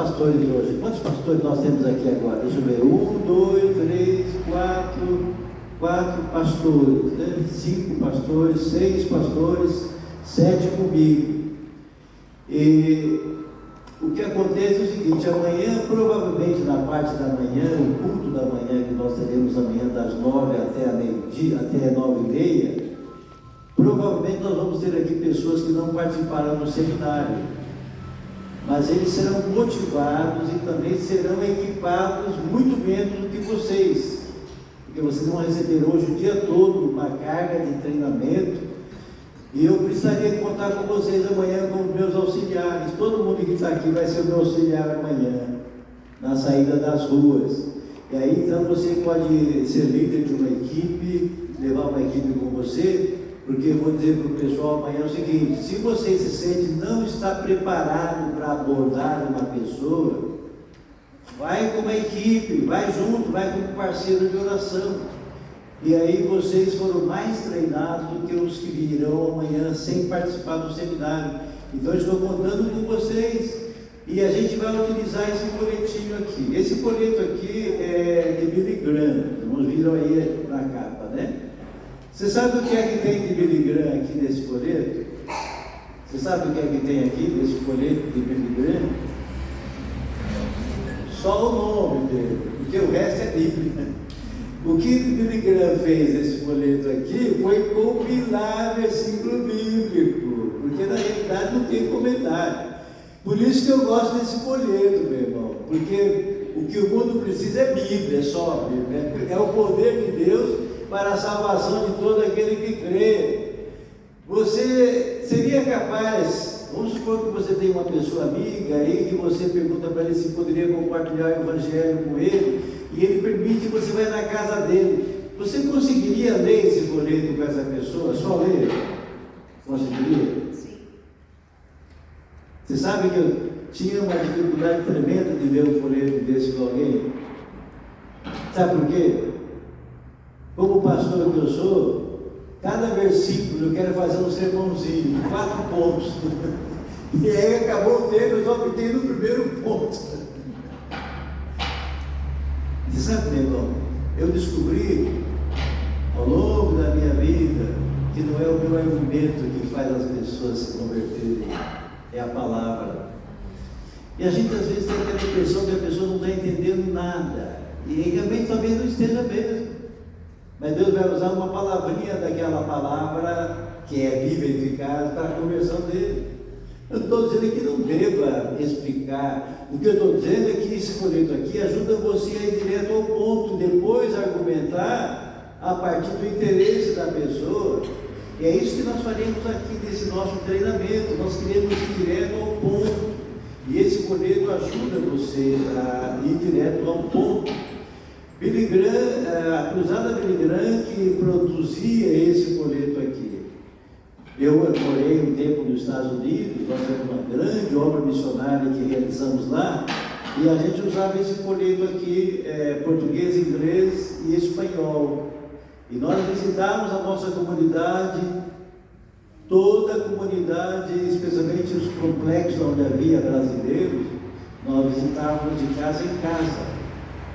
pastores hoje? Quantos pastores nós temos aqui agora? Deixa eu ver. 1, 2, 3, 4 pastores, né? 5 pastores, 6 pastores, 7 comigo. E o que acontece é o seguinte: amanhã, provavelmente na parte da manhã, o culto da manhã que nós teremos amanhã das 9 até meio-dia, até 9h30, provavelmente nós vamos ter aqui pessoas que não participaram do seminário, mas eles serão motivados e também serão equipados muito menos do que vocês, porque vocês vão receber hoje o dia todo uma carga de treinamento. E eu precisaria contar com vocês amanhã como meus auxiliares. Todo mundo que está aqui vai ser o meu auxiliar amanhã, na saída das ruas. E aí então você pode ser líder de uma equipe, levar uma equipe com você, porque eu vou dizer para o pessoal amanhã o seguinte: se você se sente não está preparado para abordar uma pessoa, vai com uma equipe, vai junto, vai com um parceiro de oração. E aí vocês foram mais treinados do que os que virão amanhã sem participar do seminário. Então eu estou contando com vocês. E a gente vai utilizar esse coletinho aqui. Esse coleto aqui é de Billy Graham. Vamos viram aí na capa, né? Você sabe o que é que tem de Billy Graham aqui nesse coleto? Você sabe o que é que tem aqui nesse coleto de Billy Graham? Só o nome dele, porque o resto é Bíblia. O que Billy Graham fez nesse folheto aqui foi compilar versículo bíblico, porque na realidade não tem comentário. Por isso que eu gosto desse folheto, meu irmão, porque o que o mundo precisa é Bíblia, é só Bíblia, é o poder de Deus para a salvação de todo aquele que crê. Você seria capaz, vamos supor que você tem uma pessoa amiga aí, que você pergunta para ele se poderia compartilhar o evangelho com ele, e ele permite que você vá na casa dele. Você conseguiria ler esse folheto com essa pessoa? Só ler? Conseguiria? Sim. Você sabe que eu tinha uma dificuldade tremenda de ler um folheto desse com alguém? Sabe por quê? Como pastor que eu sou, cada versículo eu quero fazer um sermãozinho de 4 pontos. E aí acabou o tempo, eu só fiquei no primeiro ponto. Você sabe, meu irmão, eu descobri ao longo da minha vida que não é o meu argumento que faz as pessoas se converterem, é a palavra. E a gente às vezes tem aquela impressão que a pessoa não está entendendo nada, e realmente talvez não esteja mesmo, mas Deus vai usar uma palavrinha daquela palavra que é viva e eficaz para a conversão dele. Eu não estou dizendo que não deva explicar. O que eu estou dizendo é que esse folheto aqui ajuda você a ir direto ao ponto, depois argumentar a partir do interesse da pessoa. E é isso que nós faremos aqui nesse nosso treinamento. Nós queremos ir direto ao ponto. E esse folheto ajuda você a ir direto ao ponto. Billy Graham, a cruzada Billy Graham que produzia esse folheto aqui. Eu morei um tempo nos Estados Unidos, nós temos uma grande obra missionária que realizamos lá, e a gente usava esse folheto aqui, português, inglês e espanhol. E nós visitávamos a nossa comunidade, toda a comunidade, especialmente os complexos onde havia brasileiros, nós visitávamos de casa em casa.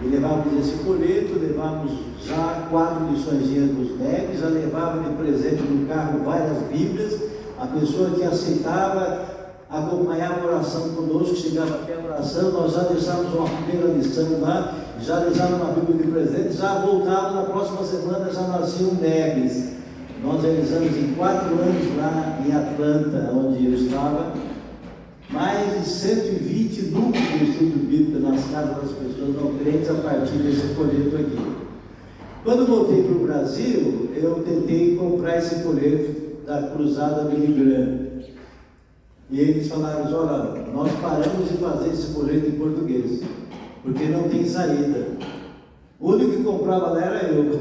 E levávamos esse folheto, levávamos já 4 liçõezinhas dos NEPs, já levava de presente no carro várias Bíblias. A pessoa que aceitava acompanhar a oração conosco, chegava até a oração, nós já deixávamos uma primeira lição lá, já deixávamos uma Bíblia de presente, já voltava na próxima semana, já nasciam NEPs. Nós realizamos em 4 anos lá em Atlanta, onde eu estava, mais de 120 núcleos de estudo bíblico nas casas das pessoas não crentes a partir desse folheto aqui. Quando voltei para o Brasil, eu tentei comprar esse folheto da cruzada Billy Graham. E eles falaram: olha, nós paramos de fazer esse folheto em português, porque não tem saída. O único que comprava lá era eu.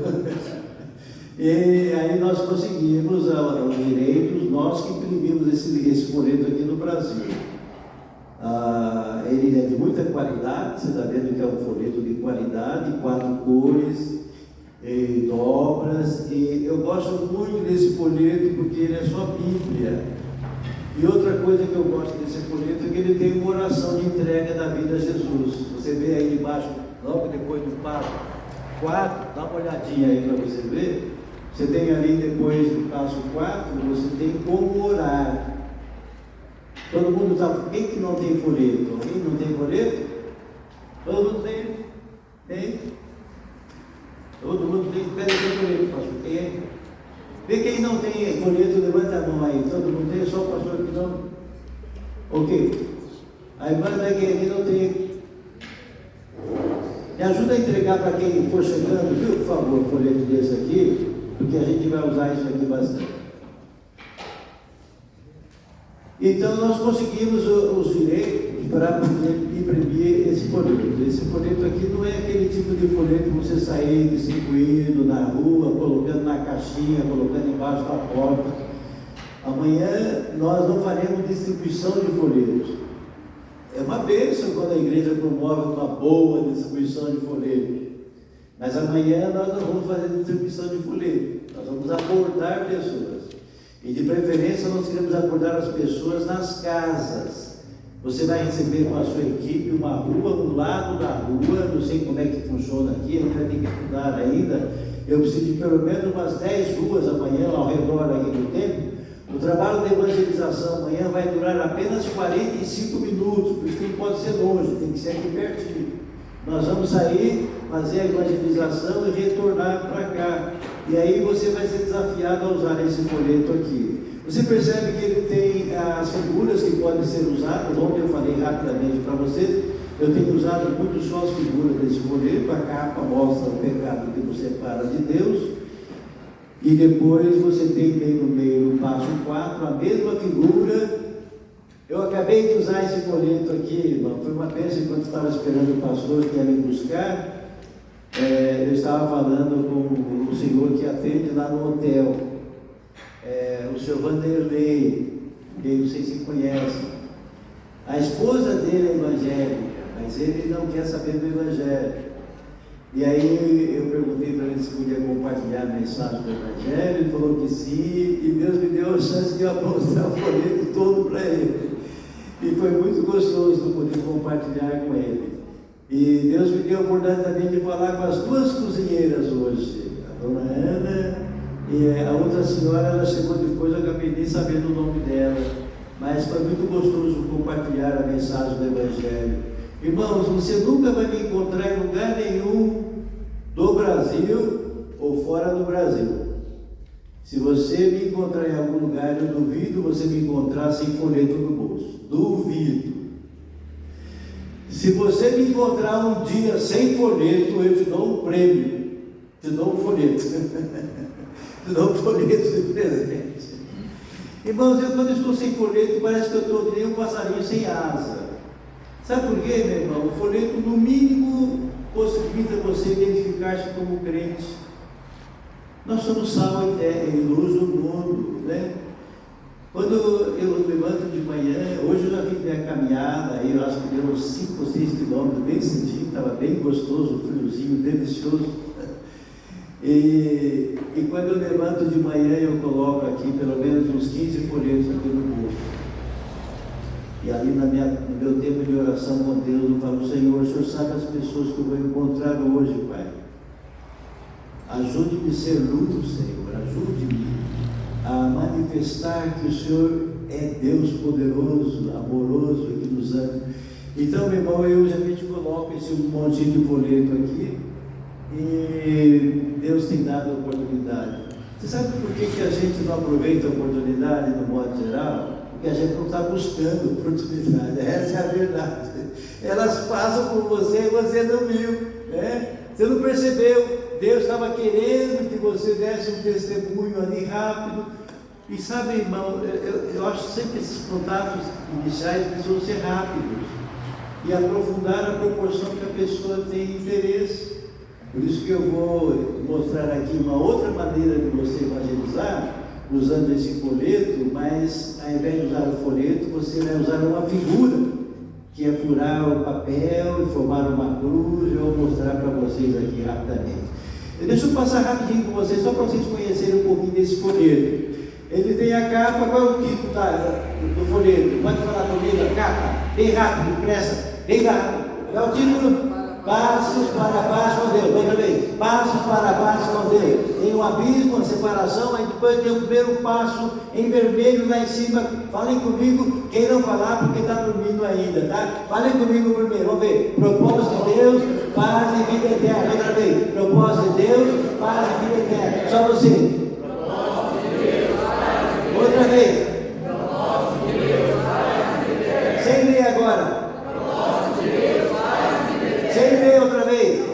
E aí nós conseguimos os direitos, nós que imprimimos esse folheto aqui no Brasil. Ele é de muita qualidade, você está vendo que é um folheto de qualidade, 4 cores, dobras, e eu gosto muito desse folheto porque ele é só Bíblia. E outra coisa que eu gosto desse folheto é que ele tem uma oração de entrega da vida a Jesus. Você vê aí debaixo, logo depois do passo 4, dá uma olhadinha aí para você ver. Você tem ali depois do passo 4, você tem como orar. Todo mundo está. Quem que não tem folheto? Alguém não tem folheto? Todo mundo tem? Tem? Todo mundo tem? Pega esse folheto, pastor. Quem é? Vê quem não tem folheto, levanta a mão aí. Todo mundo tem? Só o pastor que não? Ok. A irmã da igreja não tem. Me ajuda a entregar para quem for chegando, viu? Por favor, um folheto desse aqui, porque a gente vai usar isso aqui bastante. Então, nós conseguimos os direitos para poder imprimir esse folheto. Esse folheto aqui não é aquele tipo de folheto que você sair distribuindo na rua, colocando na caixinha, colocando embaixo da porta. Amanhã nós não faremos distribuição de folhetos. É uma bênção quando a igreja promove uma boa distribuição de folhetos. Mas amanhã nós não vamos fazer distribuição de folhetos. Nós vamos abordar pessoas. E de preferência nós queremos abordar as pessoas nas casas. Você vai receber com a sua equipe uma rua, um lado da rua, não sei como é que funciona aqui, a gente vai ter que estudar ainda. Eu preciso de pelo menos umas 10 ruas amanhã ao redor aqui do templo. O trabalho de evangelização amanhã vai durar apenas 45 minutos, por isso que não pode ser longe, tem que ser aqui pertinho. Nós vamos sair, fazer a evangelização e retornar para cá. E aí você vai ser desafiado a usar esse folheto aqui. Você percebe que ele tem as figuras que podem ser usadas. Ontem eu falei rapidamente para vocês. Eu tenho usado muito só as figuras desse folheto. A capa mostra o pecado que nos separa de Deus. E depois você tem bem no meio, no passo 4, a mesma figura. Eu acabei de usar esse folheto aqui, irmão. Foi uma bênção enquanto estava esperando o pastor que ia me buscar. Eu estava falando com o senhor que atende lá no hotel, o senhor Vanderlei, que não sei se conhece. A esposa dele é evangélica, mas ele não quer saber do evangelho. E aí eu perguntei para ele se podia compartilhar a mensagem do evangelho, ele falou que sim, e Deus me deu a chance de eu mostrar o folheto todo para ele. E foi muito gostoso poder compartilhar com ele. E Deus me deu a oportunidade também de falar com as duas cozinheiras hoje, a dona Ana e a outra senhora. Ela chegou depois, eu acabei nem sabendo o nome dela, mas foi muito gostoso compartilhar a mensagem do Evangelho. Irmãos, você nunca vai me encontrar em lugar nenhum do Brasil ou fora do Brasil. Se você me encontrar em algum lugar, eu duvido você me encontrar sem folheto no bolso. Duvido. Se você me encontrar um dia sem folheto, eu te dou um prêmio, te dou um folheto, te dou um folheto de presente. Irmãos, quando estou sem folheto, parece que eu estou que nem um passarinho sem asa. Sabe por quê, meu irmão? O folheto, no mínimo, possibilita você identificar-se como crente. Nós somos sal e luz do mundo, né? Quando eu levanto de manhã, hoje eu já fiz minha caminhada, aí eu acho que deu uns 5 ou 6 quilômetros, bem cedinho, estava bem gostoso, friozinho, delicioso. E quando eu levanto de manhã, eu coloco aqui pelo menos uns 15 folhetos aqui no bolso. E ali no meu tempo de oração com Deus, eu falo: Senhor, o Senhor sabe as pessoas que eu vou encontrar hoje, Pai. Ajude-me a ser luz, Senhor, ajude-me a manifestar que o Senhor é Deus poderoso, amoroso e que nos ama. Então, meu irmão, eu geralmente coloco esse montinho de folheto aqui e Deus tem dado a oportunidade. Você sabe por que a gente não aproveita a oportunidade no modo geral? Porque a gente não está buscando oportunidade. Essa é a verdade. Elas passam por você e você não viu, né? Você não percebeu. Deus estava querendo que você desse um testemunho ali rápido. E sabe, irmão, eu acho sempre esses contatos iniciais precisam ser rápidos e aprofundar a proporção que a pessoa tem interesse. Por isso que eu vou mostrar aqui uma outra maneira de você evangelizar, usando esse folheto, mas ao invés de usar o folheto, você vai usar uma figura, que é furar o papel e formar uma cruz. Eu vou mostrar para vocês aqui rapidamente. Deixa eu passar rapidinho com vocês, só para vocês conhecerem um pouquinho desse folheto. Ele tem a capa, qual é o título do folheto? Pode falar comigo, a capa? Bem rápido, depressa, bem rápido. Qual é o título? Passos para baixo com Deus. Outra vez, passos para baixo com Deus. Tem um abismo, uma separação, aí depois tem o primeiro passo em vermelho lá em cima. Falem comigo, quem não falar porque está dormindo ainda, tá? Falem comigo primeiro, vamos ver. Propósito de Deus, paz e vida eterna. Outra vez, propósito de Deus, paz e vida eterna. Só você. Outra vez. Sem ler agora. Sem ler outra vez.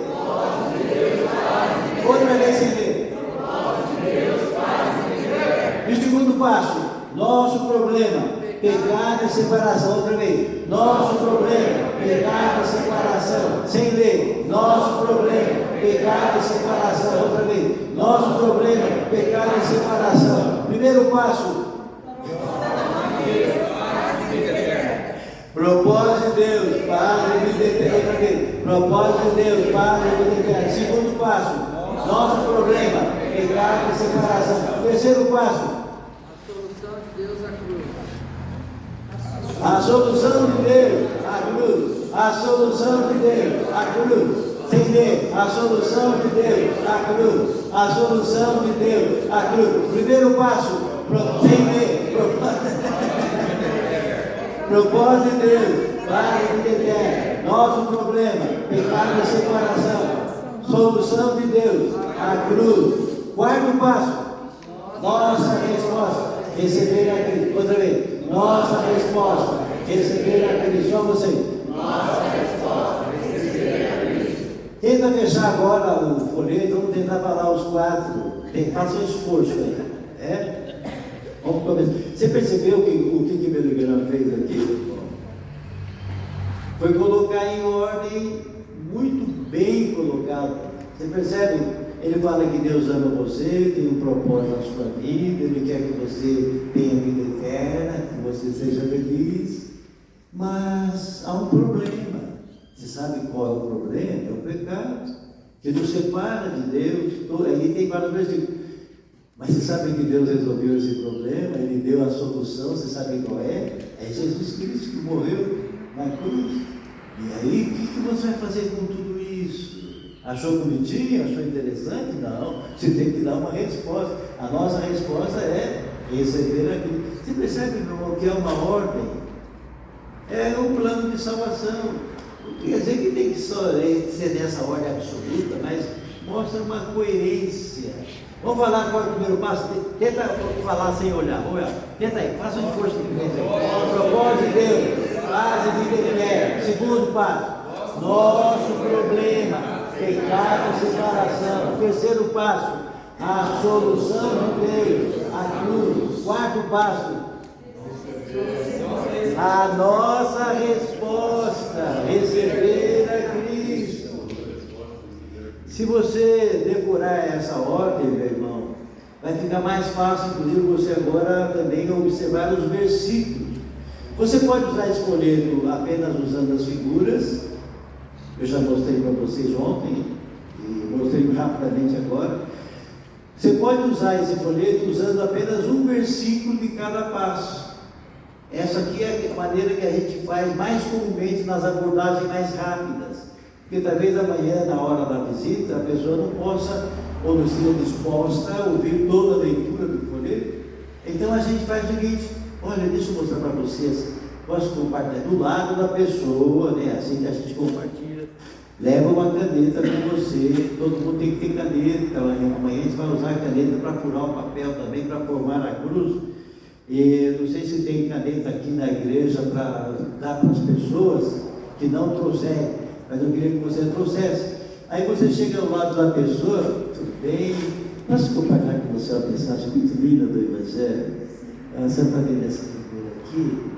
Outra vez sem ler. E o segundo passo. Nosso problema, pecado e separação. Outra vez. Nosso problema, pecado e separação. Sem ler. Nosso problema, pecado e separação. Outra vez. Nosso problema, pecado e separação. Primeiro passo. Propósito de Deus, paz e vida eterna. Outra vez. Propósito de Deus, paz e vida eterna. Segundo passo. Nosso problema, pecado e separação. Terceiro passo. A solução de Deus, a cruz. A solução de Deus, a cruz. Sem ler, a solução de Deus, a cruz. A solução de Deus, a cruz. Primeiro passo, sem ler, propósito de Deus, paz e vida eterna. Nosso problema, pecado e separação. Solução de Deus, a cruz. Quarto passo, nossa resposta, receber a Cristo. Outra vez. Nossa resposta, receber a Cristo. Só você. Nossa resposta, receber a Cristo. Tenta fechar agora o folheto, vamos tentar falar os quatro. Faça um esforço aí. Vamos começar. Você percebeu o que Billy Graham fez aqui? Foi colocar em ordem, muito bem colocado. Você percebe? Ele fala que Deus ama você, tem um propósito na sua vida, Ele quer que você tenha vida eterna, que você seja feliz, mas há um problema. Você sabe qual é o problema? É o pecado, que nos separa de Deus. Aí tem vários versículos. Mas você sabe que Deus resolveu esse problema, Ele deu a solução, você sabe qual é? É Jesus Cristo que morreu na cruz. E aí, o que você vai fazer com tudo isso? Achou bonitinho? Achou interessante? Não. Você tem que dar uma resposta. A nossa resposta é receber aquilo. Você percebe, meu irmão, que é uma ordem? É um plano de salvação. Não quer dizer que tem que ser dessa ordem absoluta, mas mostra uma coerência. Vamos falar qual é o primeiro passo? Tenta falar sem olhar. Vamos lá. Tenta aí, faça um esforço. Propósito de Deus, paz e vida eterna. Segundo passo. Nosso problema, pecado e separação. Terceiro passo, a solução de Deus, a cruz. Quarto passo, a nossa resposta, receber a Cristo. Se você decorar essa ordem, meu irmão, vai ficar mais fácil, inclusive, você agora também observar os versículos. Você pode usar esse folheto apenas usando as figuras. Eu já mostrei para vocês ontem, e mostrei rapidamente agora. Você pode usar esse folheto usando apenas um versículo de cada passo. Essa aqui é a maneira que a gente faz mais comumente nas abordagens mais rápidas. Porque talvez amanhã, na hora da visita, a pessoa não possa, ou não esteja disposta a ouvir toda a leitura do folheto. Então a gente faz o seguinte: olha, deixa eu mostrar para vocês. Posso compartilhar do lado da pessoa, né? Assim que a gente compartilha. Leva uma caneta com você, todo mundo tem que ter caneta. Amanhã a gente vai usar a caneta para furar o papel também, para formar a cruz. E não sei se tem caneta aqui na igreja para dar para as pessoas que não trouxerem, mas eu queria que você trouxesse. Aí você chega ao lado da pessoa, tudo bem? Posso compartilhar com você uma mensagem muito linda do Evangelho? Você está vendo essa figura aqui?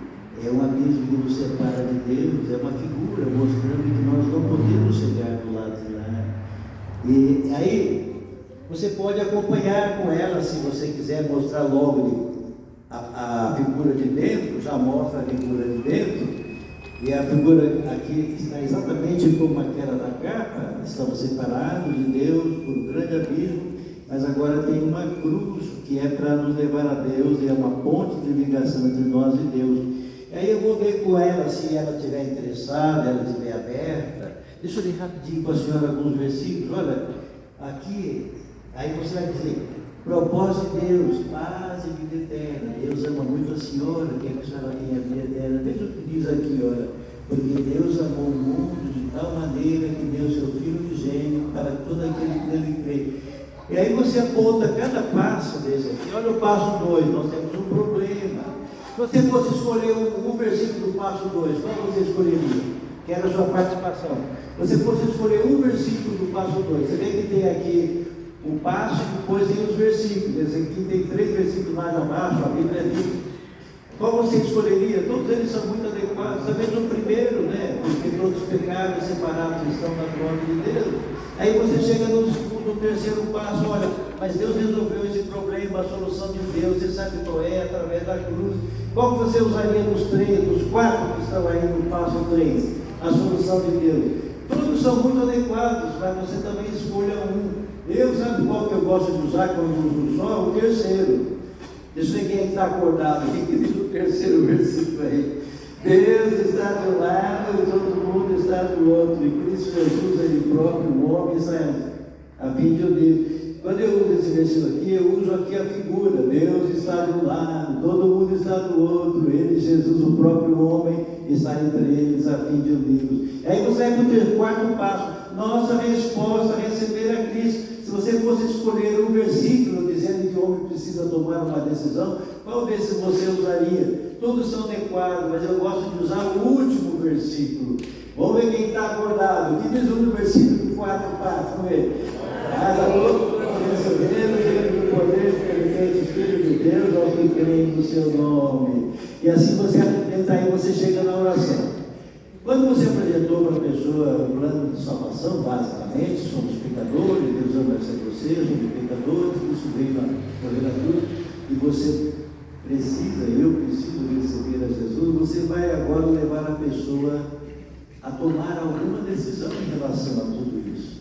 É um abismo que nos separa de Deus, é uma figura mostrando que nós não podemos chegar do lado de lá. E aí, você pode acompanhar com ela, se você quiser mostrar logo a figura de dentro, já mostra a figura de dentro, e a figura aqui está exatamente como aquela da capa. Estamos separados de Deus por um grande abismo, mas agora tem uma cruz que é para nos levar a Deus, é uma ponte de ligação entre nós e Deus. E aí eu vou ver com ela, se ela estiver interessada, ela estiver aberta. Deixa eu ler rapidinho com a senhora alguns versículos. Olha, aqui, aí você vai dizer: propósito de Deus, paz e vida eterna. Deus ama muito a senhora, quer que a senhora tenha vida eterna. Veja o que diz aqui, olha: porque Deus amou o mundo de tal maneira que deu seu Filho unigênito para todo aquele que nele crê. E aí você aponta cada passo desse aqui. Olha o passo 2, nós temos um problema. Se você fosse escolher um versículo do passo 2, qual você escolheria? Quero a sua participação. Você fosse escolher um versículo do passo 2, você vê que tem aqui o passo e depois tem os versículos. Esse aqui tem 3 versículos mais abaixo, a Bíblia diz. Qual você escolheria? Todos eles são muito adequados. Talvez o primeiro, né? Porque todos pecaram e separados estão na glória de Deus. Aí você chega no segundo, no terceiro passo, olha, mas Deus resolveu esse problema, a solução de Deus, você sabe qual é, através da cruz. Qual você usaria dos 3, dos 4 que estão aí no passo 3? A solução de Deus. Todos são muito adequados, mas você também escolha um. Eu, sabe qual que eu gosto de usar quando uso só? O terceiro. Deixa eu ver quem é que está acordado. O que diz o terceiro versículo aí? Deus está do lado e todo mundo está do outro. E Cristo Jesus, Ele próprio, o homem, a fim de Deus. Quando eu uso esse versículo aqui, eu uso aqui a figura. Deus está do lado, todo mundo está do outro. Ele, Jesus, o próprio homem, está entre eles, a fim de unir-los. Aí você vai para o quarto passo. Nossa resposta, receber a Cristo. Se você fosse escolher um versículo dizendo que o homem precisa tomar uma decisão, qual desses você usaria? Todos são adequados, mas eu gosto de usar o último versículo. Vamos ver quem está acordado. O que diz o versículo de 4 passos? Vamos ver. Mas a todos recebendo o poder perfeito, Filho de Deus, aos que creem no seu nome. E assim você apresenta, aí você chega na oração. Quando você apresentou para a pessoa o plano de salvação, basicamente, somos pecadores, Deus ama você, somos pecadores, isso veio na cruz, e você precisa, eu preciso receber a Jesus, você vai agora levar a pessoa a tomar alguma decisão em relação a tudo isso.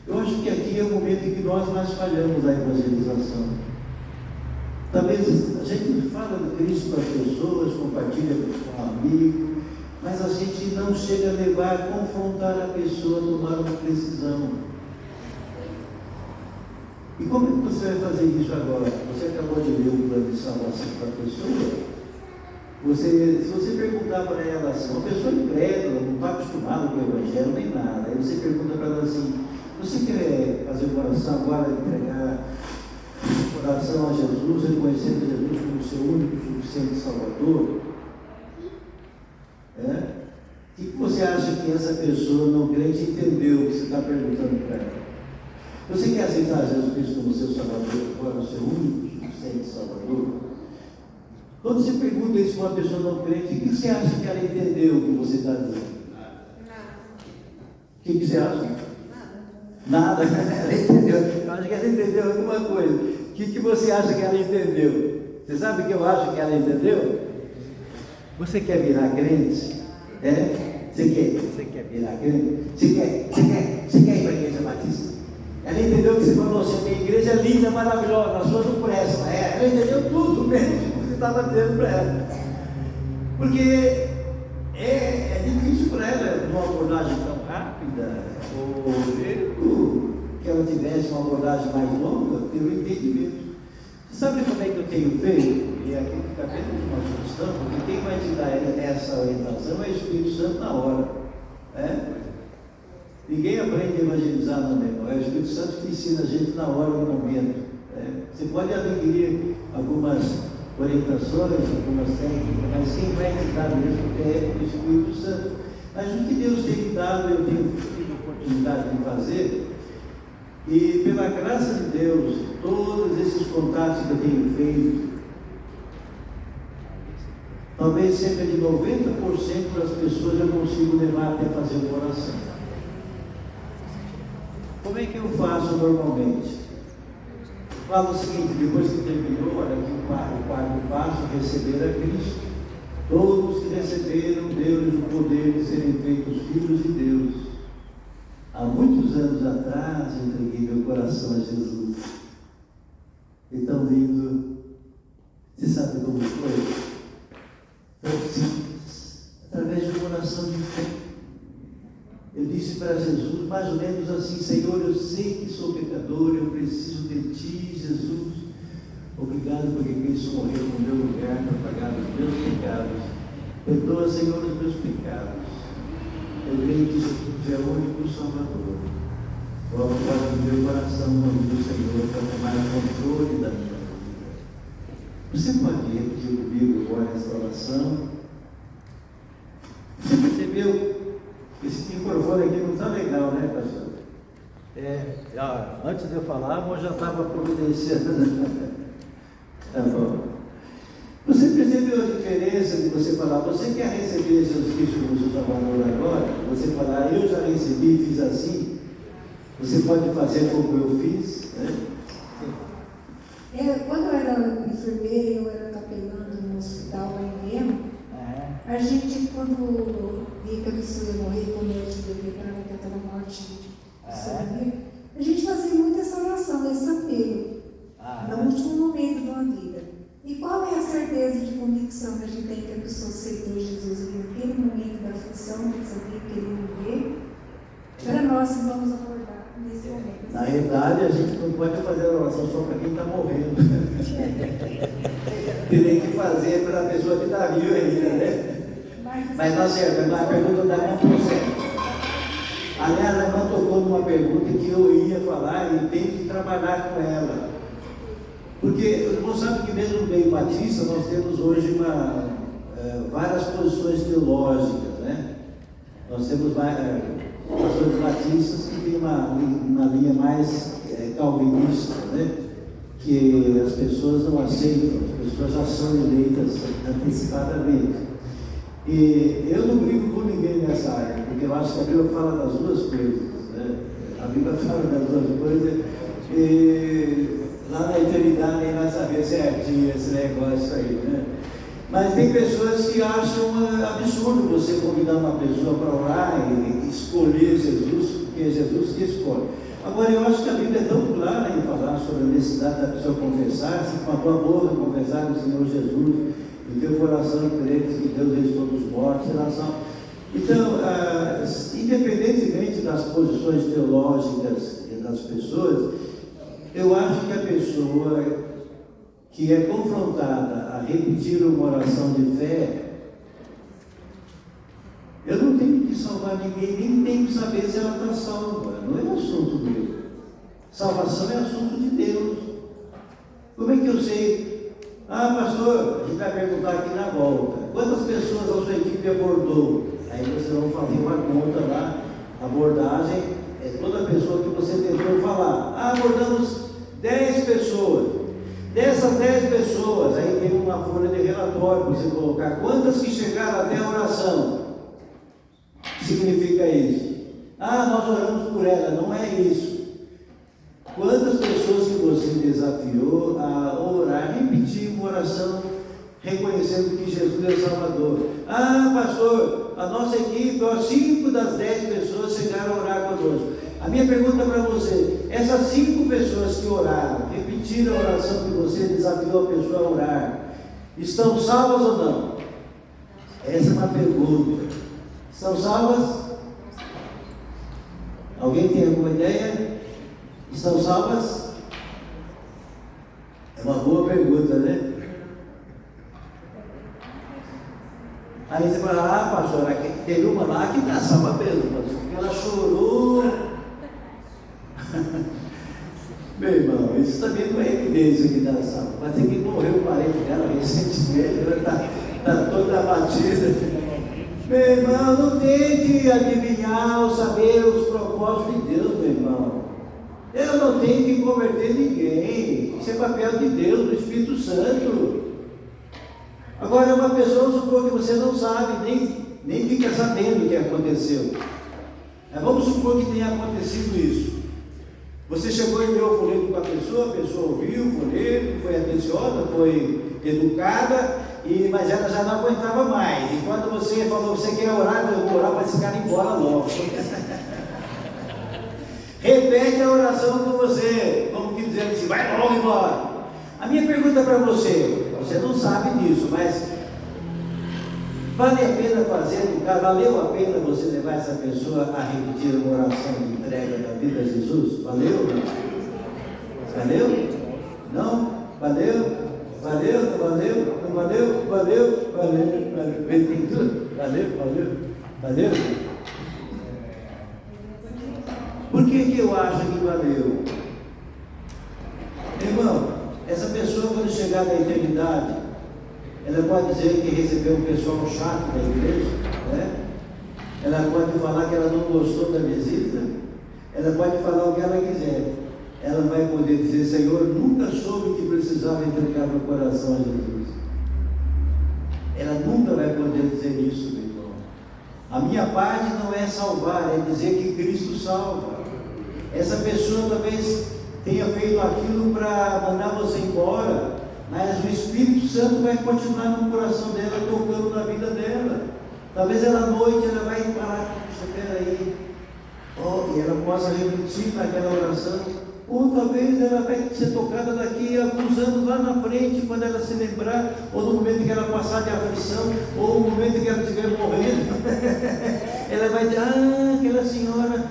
Eu acho que aqui é o momento em que nós mais falhamos a evangelização. Talvez a gente fala de Cristo para as pessoas, compartilha com um amigo, mas a gente não chega a levar, a confrontar a pessoa a tomar uma decisão. E como é que você vai fazer isso agora? Você acabou de ler o plano de salvação para a pessoa. Se você perguntar para ela assim, uma pessoa incrédula, não está acostumada com o Evangelho nem nada, aí você pergunta para ela assim: você quer fazer uma oração agora, entregar oração a Jesus, reconhecendo Jesus como seu único e suficiente Salvador? O que você acha que essa pessoa não crente entendeu o que você está perguntando para ela? Você quer aceitar Jesus Cristo como seu Salvador, agora o seu único e suficiente Salvador? Quando você pergunta isso para uma pessoa não crente, o que você acha que ela entendeu o que você está dizendo? O que você acha? Nada. Ela entendeu. Eu acho que ela entendeu alguma coisa. O que você acha que ela entendeu? Você sabe o que eu acho que ela entendeu? Você quer virar crente? Você quer virar crente? Você quer ir para a igreja batista? Ela entendeu que você falou assim: minha igreja é linda, maravilhosa, a sua não presta. Ela entendeu tudo mesmo que você estava dizendo para ela. Porque é difícil para ela uma abordagem tão rápida, ou que ela tivesse uma abordagem mais longa, ter o entendimento. Você sabe como é que eu tenho feito? E aqui fica apenas uma sugestão, porque quem vai te dar essa orientação é o Espírito Santo na hora. Ninguém aprende a evangelizar no momento, é o Espírito Santo que ensina a gente na hora, no momento. Você pode adquirir algumas orientações, algumas técnicas, mas quem vai te dar mesmo é o Espírito Santo. Mas o que Deus tem me dado, eu tenho tido a oportunidade de fazer, e pela graça de Deus, todos esses contatos que eu tenho feito, talvez cerca de 90% das pessoas eu consigo levar até fazer uma oração. Como é que eu faço normalmente? Falo o seguinte: depois que terminou, olha aqui o quarto passo, receber a Cristo. Todos que receberam Deus o poder de serem feitos filhos de Deus. Há muitos anos atrás eu entreguei meu coração a Jesus. Eu disse para Jesus, mais ou menos assim: Senhor, eu sei que sou pecador, eu preciso de Ti, Jesus. Obrigado porque Cristo morreu no meu lugar para pagar os meus pecados. Perdoa, Senhor, os meus pecados. Eu creio que Jesus é o único Salvador. Coloco agora no meu coração o nome do Senhor para tomar controle da minha vida. Você pode repetir comigo agora esta oração? Você percebeu? Esse microfone aqui não está legal, né, pastor? Antes de eu falar, eu já estava providenciando. Tá bom. Você percebeu a diferença de você falar, você quer receber Jesus Cristo como seu Salvador agora? Você falar, eu já recebi, fiz assim. Você pode fazer como eu fiz, né? Quando eu era enfermeira, eu era capelã no hospital lá em Viena. A gente, quando via que a pessoa ia morrer, quando eu tive declarado que aquela morte sabia, a gente fazia muito essa oração, esse apelo, no último momento de uma vida. E qual é a certeza de convicção que a gente tem que a pessoa aceitou Jesus ali naquele momento da aflição, que sabia que ele ia morrer? Para nós, vamos acordar nesse momento. Na realidade, a gente não pode fazer a oração só para quem está morrendo. Tem que fazer para a pessoa que está viva ainda, né? Mas está certo, a pergunta da irmã foi certa. Aliás, a irmã tocou numa pergunta que eu ia falar e tenho que trabalhar com ela. Porque o irmão sabe que mesmo no meio batista nós temos hoje várias posições teológicas, né? Nós temos pastores batistas que têm uma linha mais calvinista, né? Que as pessoas não aceitam, as pessoas já são eleitas antecipadamente. E eu não brigo com ninguém nessa área, porque eu acho que a Bíblia fala das duas coisas, né? A Bíblia fala das duas coisas e lá na eternidade nem vai saber certinho esse negócio aí, né? Mas tem pessoas que acham absurdo você convidar uma pessoa para orar e escolher Jesus, porque é Jesus que escolhe. Agora, eu acho que a Bíblia é tão clara em falar sobre a necessidade da pessoa confessar, se com a tua boca confessar o Senhor Jesus, em teu coração crer que Deus restou dos mortos, relação. Então, independentemente das posições teológicas das pessoas, eu acho que a pessoa que é confrontada a repetir uma oração de fé, eu não tenho que salvar ninguém, nem tenho que saber se ela está salva. Não é assunto meu. Salvação é assunto de Deus. Como é que eu sei? Pastor, a gente vai perguntar aqui na volta. Quantas pessoas a sua equipe abordou? Aí vocês vão fazer uma conta lá. Abordagem é toda pessoa que você tentou falar. Abordamos 10 pessoas. Dessas 10 pessoas, aí tem uma folha de relatório para você colocar. Quantas que chegaram até a oração? O que significa isso? Nós oramos por ela. Não é isso. Quantas pessoas que você desafiou a orar, repetir uma oração, reconhecendo que Jesus é o Salvador? Pastor, a nossa equipe, 5 das 10 pessoas chegaram a orar conosco. A minha pergunta para você, essas 5 pessoas que oraram, repetiram a oração que você desafiou a pessoa a orar, estão salvas ou não? Essa é uma pergunta. Estão salvas? Alguém tem alguma ideia? Estão salvas? É uma boa pergunta, né? Aí você fala, pastor, teve uma lá que está salva mesmo, pastor, porque ela chorou. Meu irmão, isso também não é evidência que dá salva. Mas tem que morrer o parente dela recentemente, ela está toda abatida. Meu irmão, não tente adivinhar ou saber os propósitos de Deus, meu irmão. Eu não tenho que converter ninguém. Isso é papel de Deus, do Espírito Santo. Agora, uma pessoa, supor que você não sabe, nem fica sabendo o que aconteceu. Vamos supor que tenha acontecido isso. Você chegou e deu o folheto para a pessoa ouviu o folheto, foi atenciosa, foi educada, mas ela já não aguentava mais. E quando você falou, você quer orar, eu vou orar para esse cara ir embora logo. Repete a oração com você, como que dizendo assim, vai logo embora. A minha pergunta para você, você não sabe disso, mas Vale a pena fazer, valeu a pena você levar essa pessoa a repetir uma oração de entrega da vida a Jesus? Valeu? Valeu? Não? Valeu? Valeu? Não valeu? Não valeu? Valeu? Valeu? Tem tudo? Valeu? Por que eu acho que valeu? Irmão, essa pessoa quando chegar na eternidade, ela pode dizer que recebeu um pessoal chato da igreja, né? Ela pode falar que ela não gostou da visita, ela pode falar o que ela quiser. Ela vai poder dizer: Senhor, nunca soube que precisava entregar meu coração a Jesus. Ela nunca vai poder dizer isso, meu irmão. A minha parte não é salvar, é dizer que Cristo salva. Essa pessoa talvez tenha feito aquilo para mandar você embora, mas o Espírito Santo vai continuar no coração dela, tocando na vida dela. Talvez ela à noite ela vai parar: espera aí, e ela possa refletir naquela oração. Ou talvez ela vai ser tocada daqui a alguns anos lá na frente, quando ela se lembrar, ou no momento que ela passar de aflição, ou no momento que ela estiver morrendo, ela vai dizer: aquela senhora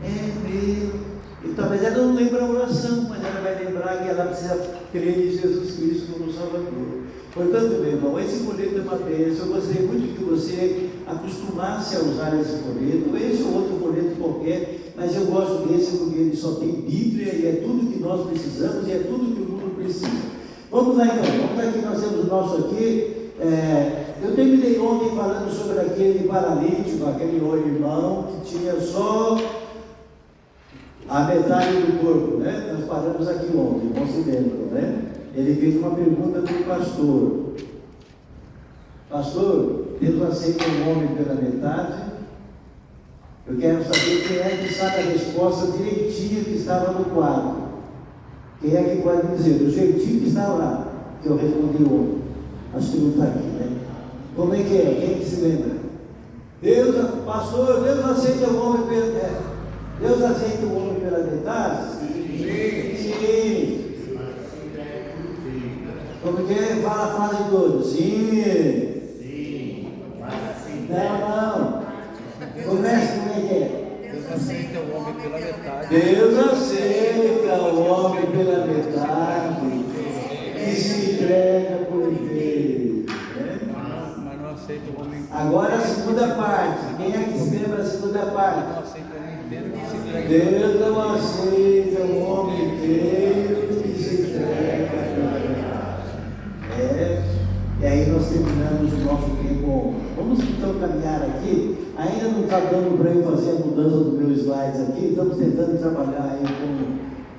é meu. E talvez ela não lembre a oração, mas ela vai lembrar que ela precisa crer em Jesus Cristo como Salvador. Portanto, meu irmão, esse folheto é uma bênção. Eu gostaria muito que você acostumasse a usar esse folheto, esse ou outro folheto qualquer, mas eu gosto desse porque ele só tem Bíblia e é tudo que nós precisamos e é tudo que o mundo precisa. Vamos lá então, vamos aqui, nós temos o nosso aqui. Eu terminei ontem falando sobre aquele paralítico, aquele irmão que tinha só a metade do corpo, né? Nós paramos aqui ontem, não se lembram, né? Ele fez uma pergunta para o pastor: Pastor, Deus aceita um homem pela metade? Eu quero saber quem é que sabe a resposta direitinha que estava no quadro. Quem é que pode dizer, do jeitinho que está lá, que eu respondi ontem? Acho que não está aqui, né? Como é que é? Quem é que se lembra? Pastor, Deus aceita o homem pela metade? Deus aceita o homem pela metade? Sim. Como que é? Fala a frase toda. Sim. Não. Comece, como é que é? Deus aceita o homem pela metade. Deus aceita o homem pela metade e se entrega por inteiro. Mas não aceita o homem. Agora a segunda parte. Quem é que se lembra da segunda parte? Não aceita o homem inteiro e se entrega. Deus não aceita o homem inteiro e se entrega pela metade. E aí nós terminamos o nosso tempo. Vamos então caminhar aqui. Ainda não está dando para eu fazer a mudança dos meus slides aqui. Estamos tentando trabalhar aí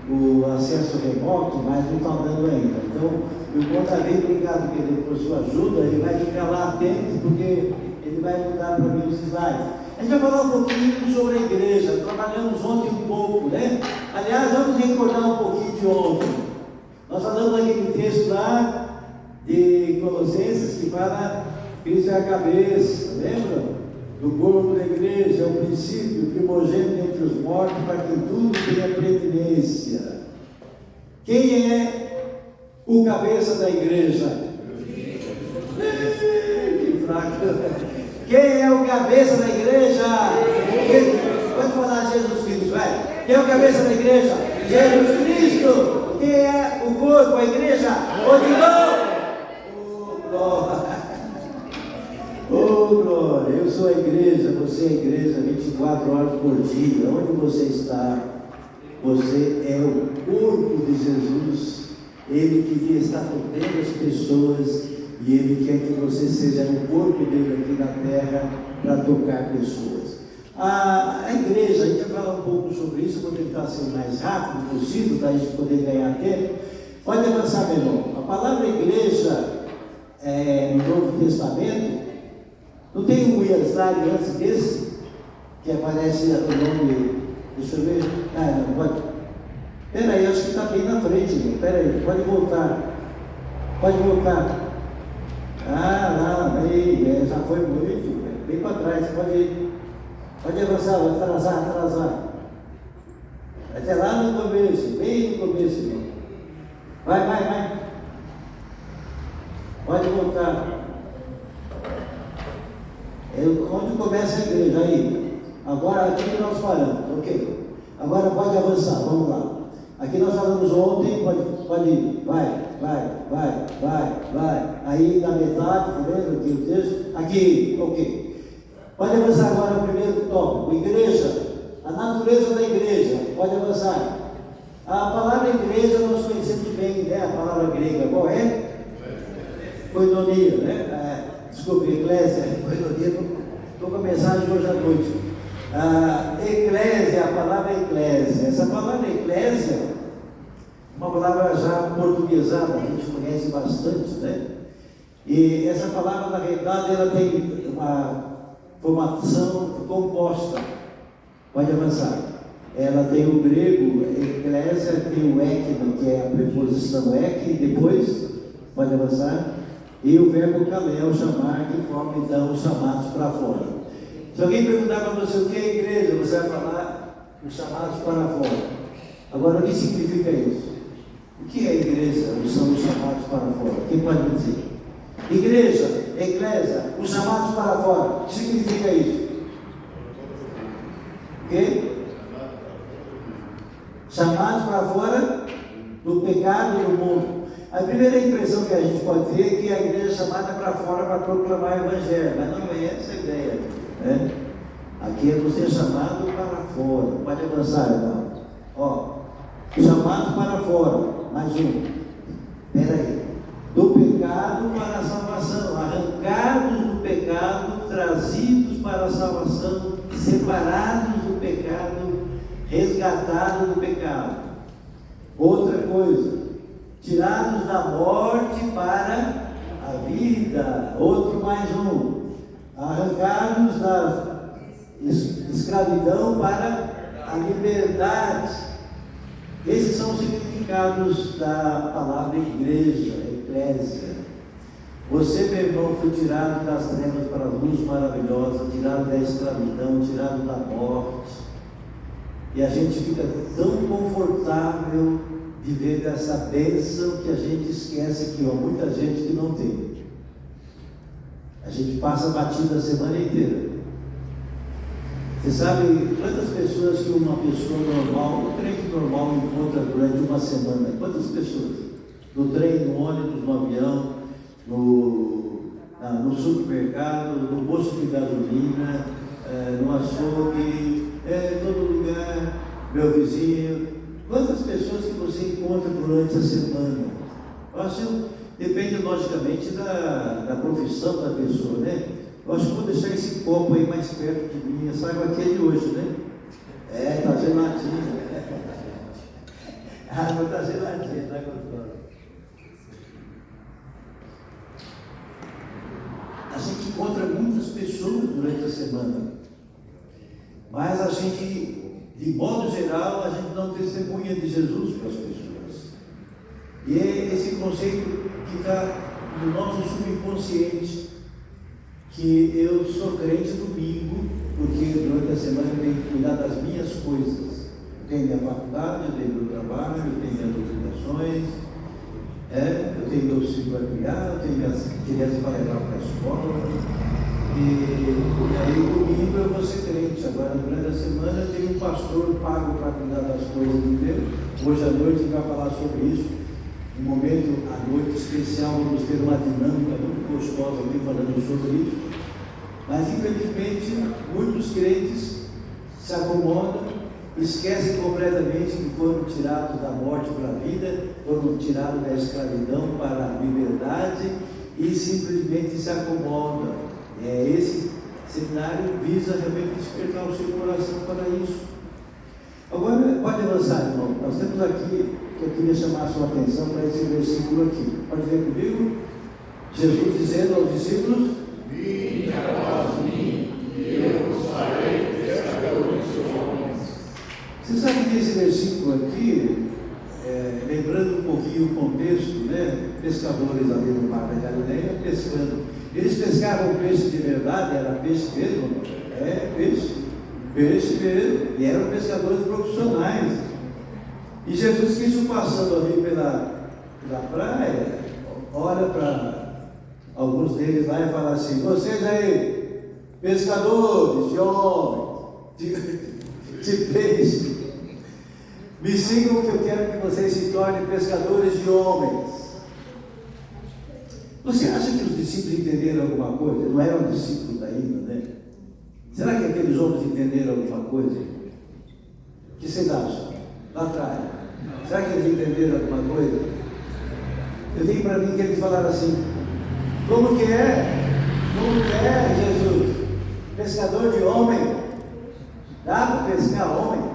com o acesso remoto, mas não está dando ainda. Então, eu contratei, obrigado, querido, por sua ajuda. Ele vai ficar lá atento, porque ele vai mudar para mim os slides. A gente vai falar um pouquinho sobre a igreja. Trabalhamos ontem um pouco, né? Aliás, vamos recordar um pouquinho de ontem. Nós falamos daquele texto lá de Colossenses que fala: Cristo é a cabeça, lembra? Do corpo da igreja, é o princípio, o primogênito entre os mortos, para que tudo tenha preeminência. Quem é o cabeça da igreja? Que fraco! Quem é o cabeça da igreja? Pode falar Jesus Cristo, vai. Quem é o cabeça da igreja? Jesus Cristo. Quem é o corpo, a igreja? O de novo. Glória. Oh, glória, eu sou a igreja, você é a igreja 24 horas por dia. Onde você está? Você é o corpo de Jesus. Ele que está tocando as pessoas e Ele quer que você seja o corpo dele aqui na terra para tocar pessoas. A igreja, a gente vai falar um pouco sobre isso, vou tentar ser o mais rápido possível para a gente poder ganhar tempo. Pode avançar, meu irmão. A palavra igreja no Novo Testamento, não tem um slide antes desse, que aparece o nome, deixa eu ver, não, pode, espera aí, acho que está bem na frente, espera aí, pode voltar, lá, aí, já foi muito, bem para trás, pode avançar, vai atrasar, até lá no começo, bem no começo, irmão. Vai, pode voltar. onde começa a igreja? Aí. Agora aqui que nós paramos, ok? Agora pode avançar, vamos lá. Aqui nós falamos ontem, pode ir, vai. Aí na metade, tá vendo aqui o texto? Aqui, ok. Pode avançar agora o primeiro tópico, igreja, a natureza da igreja, pode avançar. A palavra igreja nós conhecemos bem, né? A palavra grega, qual é? Koinonia, né? Desculpe, eclésia, koinonia, estou com a mensagem hoje à noite. Eclésia, a palavra eclésia, essa palavra eclésia, uma palavra já portuguesada, a gente conhece bastante, né? E essa palavra, na realidade, ela tem uma formação composta. Pode avançar. Ela tem o grego, eclésia, tem o ekno, que é a preposição ek, e depois, pode avançar, e o verbo kaleo, chamar, que forma então os chamados para fora. Se alguém perguntar para você o que é igreja, você vai falar os chamados para fora. Agora, o que significa isso? O que é igreja? São os chamados para fora. Quem pode me dizer? Igreja, eclésia, os chamados para fora. O que significa isso? O quê? Chamados para fora do pecado do mundo. A primeira impressão que a gente pode ter é que a igreja é chamada para fora para proclamar o evangelho, mas não é essa a ideia, né? Aqui é você chamado para fora. Pode avançar, irmão. Chamado para fora. Mais um. Espera aí. Do pecado para a salvação. Arrancados do pecado, trazidos para a salvação, separados do pecado, resgatados do pecado. Outra coisa. Tirados da morte para a vida. Outro mais um. Arrancados da escravidão para a liberdade. Esses são os significados da palavra igreja, eclésia. Você, meu irmão, foi tirado das trevas para a luz maravilhosa, tirado da escravidão, tirado da morte. E a gente fica tão confortável viver dessa bênção que a gente esquece que há muita gente que não tem. A gente passa batida a semana inteira. Você sabe quantas pessoas que uma pessoa normal, um crente normal, encontra durante uma semana? Quantas pessoas? No trem, no ônibus, no avião, no supermercado, no posto de gasolina, no açougue, em todo lugar, meu vizinho. Quantas pessoas que você encontra durante a semana? Eu acho, depende logicamente da profissão da pessoa, né? Eu acho que vou deixar esse copo aí mais perto de mim. Essa água aqui é de hoje, né? Está geladinha. A água está geladinha, está gostosa. A gente encontra muitas pessoas durante a semana, mas a gente, de modo geral, a gente não testemunha de Jesus para as pessoas. E é esse conceito que está no nosso subconsciente, que eu sou crente domingo, porque durante a semana eu tenho que cuidar das minhas coisas. Eu tenho minha faculdade, eu tenho meu trabalho, eu tenho minhas obrigações, eu tenho meu filho para criar, eu tenho minhas crianças para levar para a escola. E aí domingo eu vou ser crente. Agora durante a semana eu tenho um pastor pago para cuidar das coisas de Deus. Hoje à noite a gente vai falar sobre isso. Um momento, à noite especial, vamos ter uma dinâmica muito gostosa aqui falando sobre isso. Mas infelizmente muitos crentes se acomodam, esquecem completamente que foram tirados da morte para a vida, foram tirados da escravidão para a liberdade e simplesmente se acomodam. Esse seminário visa realmente despertar o seu coração para isso. Agora pode avançar, irmão. Nós temos aqui, que eu queria chamar a sua atenção para esse versículo aqui. Pode ver comigo? Jesus dizendo aos discípulos: vinde após mim, e eu vos farei pescadores de homens. Você sabe que esse versículo aqui, lembrando um pouquinho o contexto, né? Pescadores ali no mar da Galileia pescando. Eles pescavam peixe de verdade, era peixe mesmo? Peixe mesmo, e eram pescadores profissionais. E Jesus Cristo passando ali pela praia, olha para alguns deles lá e fala assim: vocês aí, pescadores de homens, de peixe. Me sigam que eu quero que vocês se tornem pescadores de homens. Você acha que os discípulos entenderam alguma coisa? Não eram discípulos ainda, né? Será que aqueles homens entenderam alguma coisa? O que vocês acham? Lá atrás. Será que eles entenderam alguma coisa? Eu tenho para mim que eles falaram assim: como que é? Como que é, Jesus? Pescador de homem? Dá para pescar homem?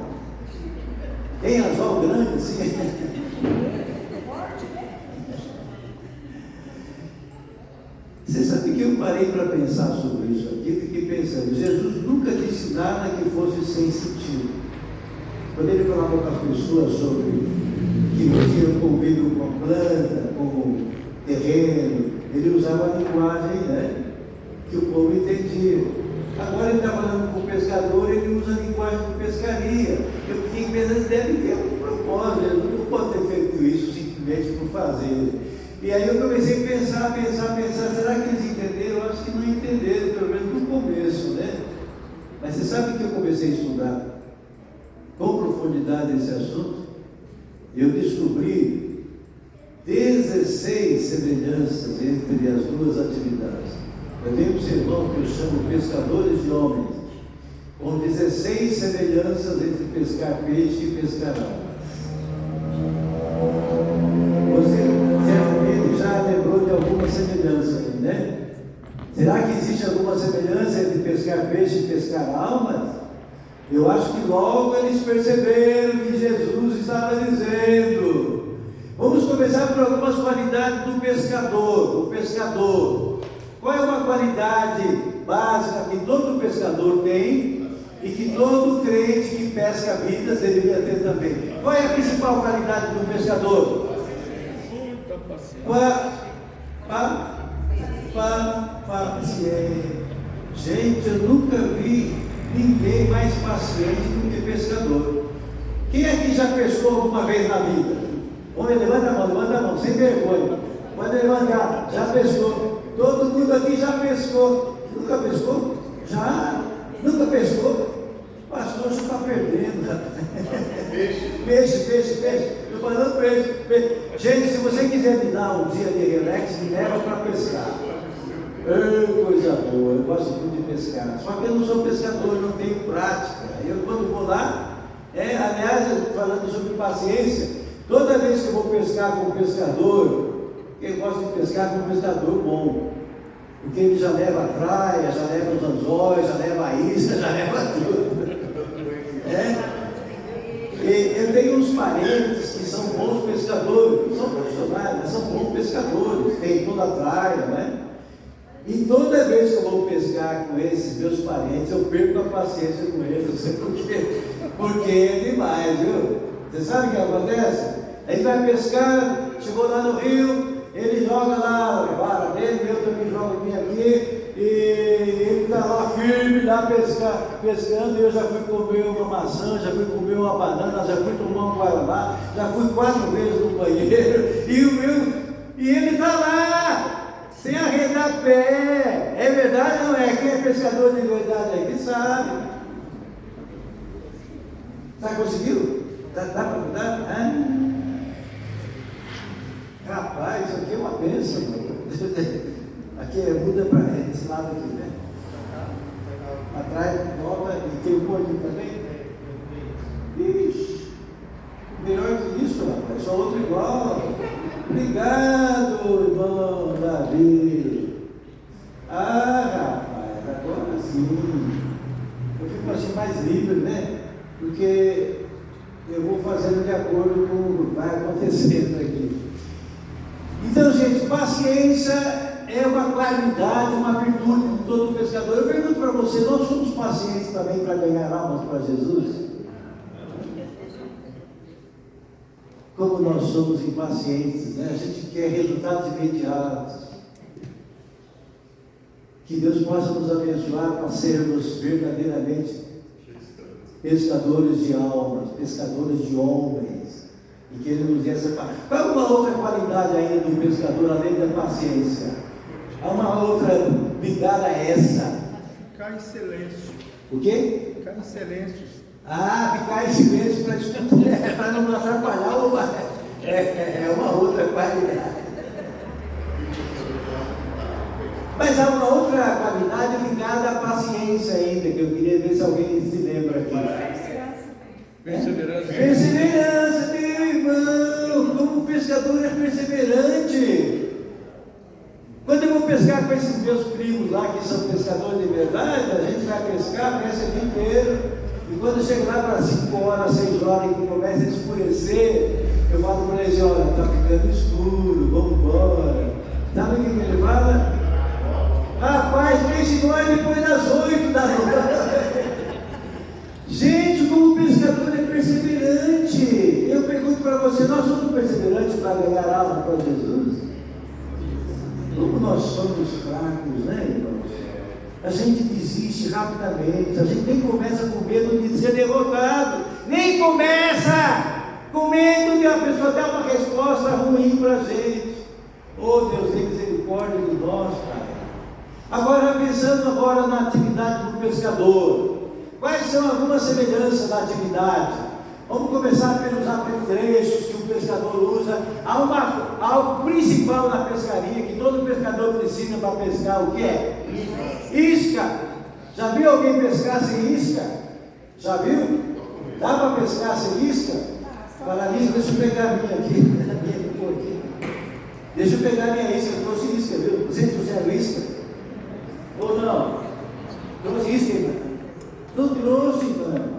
Tem anzol grande assim? Você sabe que eu parei para pensar sobre isso aqui, fiquei pensando, Jesus nunca disse nada que fosse sem sentido. Quando ele falava com as pessoas sobre que não tinham convívio com a planta, com o terreno, ele usava a linguagem, né, que o povo entendia. Agora ele está falando com o pescador, ele usa a linguagem de pescaria. Eu fiquei pensando, deve ter um propósito, ele não pode ter feito isso simplesmente por fazer. E aí eu comecei a pensar, será que eles entenderam? Eu acho que não entenderam, pelo menos no começo, né? Mas você sabe que eu comecei a estudar com profundidade esse assunto? Eu descobri 16 semelhanças entre as duas atividades. Eu tenho um sermão que eu chamo Pescadores de Homens, com 16 semelhanças entre pescar peixe e pescar alma. Você certamente já lembrou de alguma semelhança aí, né? Será que existe alguma semelhança entre pescar peixe e pescar almas? Eu acho que logo eles perceberam que Jesus estava dizendo. Vamos começar por algumas qualidades do pescador. O pescador. Qual é uma qualidade básica que todo pescador tem e que todo crente que pesca vidas deveria ter também? Qual é a principal qualidade do pescador? Paciência. Gente, eu nunca vi ninguém mais paciente do que pescador. Quem aqui já pescou alguma vez na vida? Homem, levanta a mão, sem vergonha. Pode levantar, já pescou. Todo mundo aqui já pescou. Nunca pescou? Já? Nunca pescou? O pastor já está perdendo. Peixe. Estou falando peixe. Gente, se você quiser me dar um dia de relax, me leva para pescar. Coisa boa, eu gosto muito de pescar. Só que eu não sou pescador, não tenho prática. Eu quando vou lá, aliás, falando sobre paciência, toda vez que eu vou pescar com um pescador, eu gosto de pescar com um pescador bom. Porque ele já leva a praia, já leva os anzóis, já leva a isca, já leva tudo. Eu tenho uns parentes que são bons pescadores, não são profissionais, mas são bons pescadores, tem toda a praia, né? E toda vez que eu vou pescar com esses meus parentes, eu perco a paciência com eles, não sei por quê. Porque é demais, viu? Você sabe o que acontece? A gente vai pescar, chegou lá no rio, ele joga lá a vara dele, eu também jogo a minha aqui, e ele está lá firme, lá pescando, e eu já fui comer uma maçã, já fui comer uma banana, já fui tomar um guaraná, já fui 4 vezes no banheiro, e ele está lá, sem arredar pé. É verdade ou não é? Quem é pescador de verdade aqui sabe. Conseguiu? Dá para mudar? Rapaz, isso aqui é uma bênção. Aqui muda para esse lado aqui, né? Atrás, volta e tem um aqui também. Ixi, melhor que isso, rapaz. Só outro igual. Obrigado, irmão Davi. Rapaz, agora sim. Eu fico assim mais livre, né? Porque eu vou fazendo de acordo com o que vai acontecendo aqui. Então, gente, paciência é uma qualidade, uma virtude de todo pescador. Eu pergunto para você, nós somos pacientes também para ganhar almas para Jesus? Como nós somos impacientes, né? A gente quer resultados imediatos. Que Deus possa nos abençoar para sermos verdadeiramente pescadores de almas, pescadores de homens. E que Ele nos dê essa palavra. Qual é uma outra qualidade ainda do pescador, além da paciência? Há uma outra ligada a essa. Ficar em silêncio. O quê? Ficar em silêncio. Ah, ficar em silêncio para escutar, para não atrapalhar é uma outra qualidade. Mas há uma outra qualidade ligada à paciência ainda, que eu queria ver se alguém se lembra aqui. Perseverança. Perseverança, meu irmão, como o pescador é perseverante. Quando eu vou pescar com esses meus primos lá, que são pescadores de verdade, a gente vai pescar, pesca o dia inteiro, e quando chega lá para 5 horas, 6 horas, que começa a escurecer, eu falo para eles, olha, está ficando escuro, vamos embora. Sabe o que ele fala? Rapaz, peixe nós depois das 8 da noite. Gente, como o pescador é perseverante. Eu pergunto para você, nós somos perseverantes para ganhar alma para Jesus? Como nós somos fracos, né, irmãos? A gente desiste rapidamente, a gente nem começa com medo de ser derrotado, nem começa com medo de a pessoa dar uma resposta ruim para a gente. Oh Deus, tem misericórdia de nós, Pai. Agora, pensando agora na atividade do pescador, quais são algumas semelhanças da atividade? Vamos começar pelos apetrechos que o pescador usa. Há algo principal na pescaria, que todo pescador precisa para pescar, o que é? Isca. Já viu alguém pescar sem isca? Já viu? Dá para pescar sem isca? Fala nisso, deixa eu pegar a minha aqui. Deixa eu pegar a minha isca, eu trouxe isca, viu? Vocês trouxeram isca? Ou não? Trouxe isca, irmão? Não trouxe, irmão.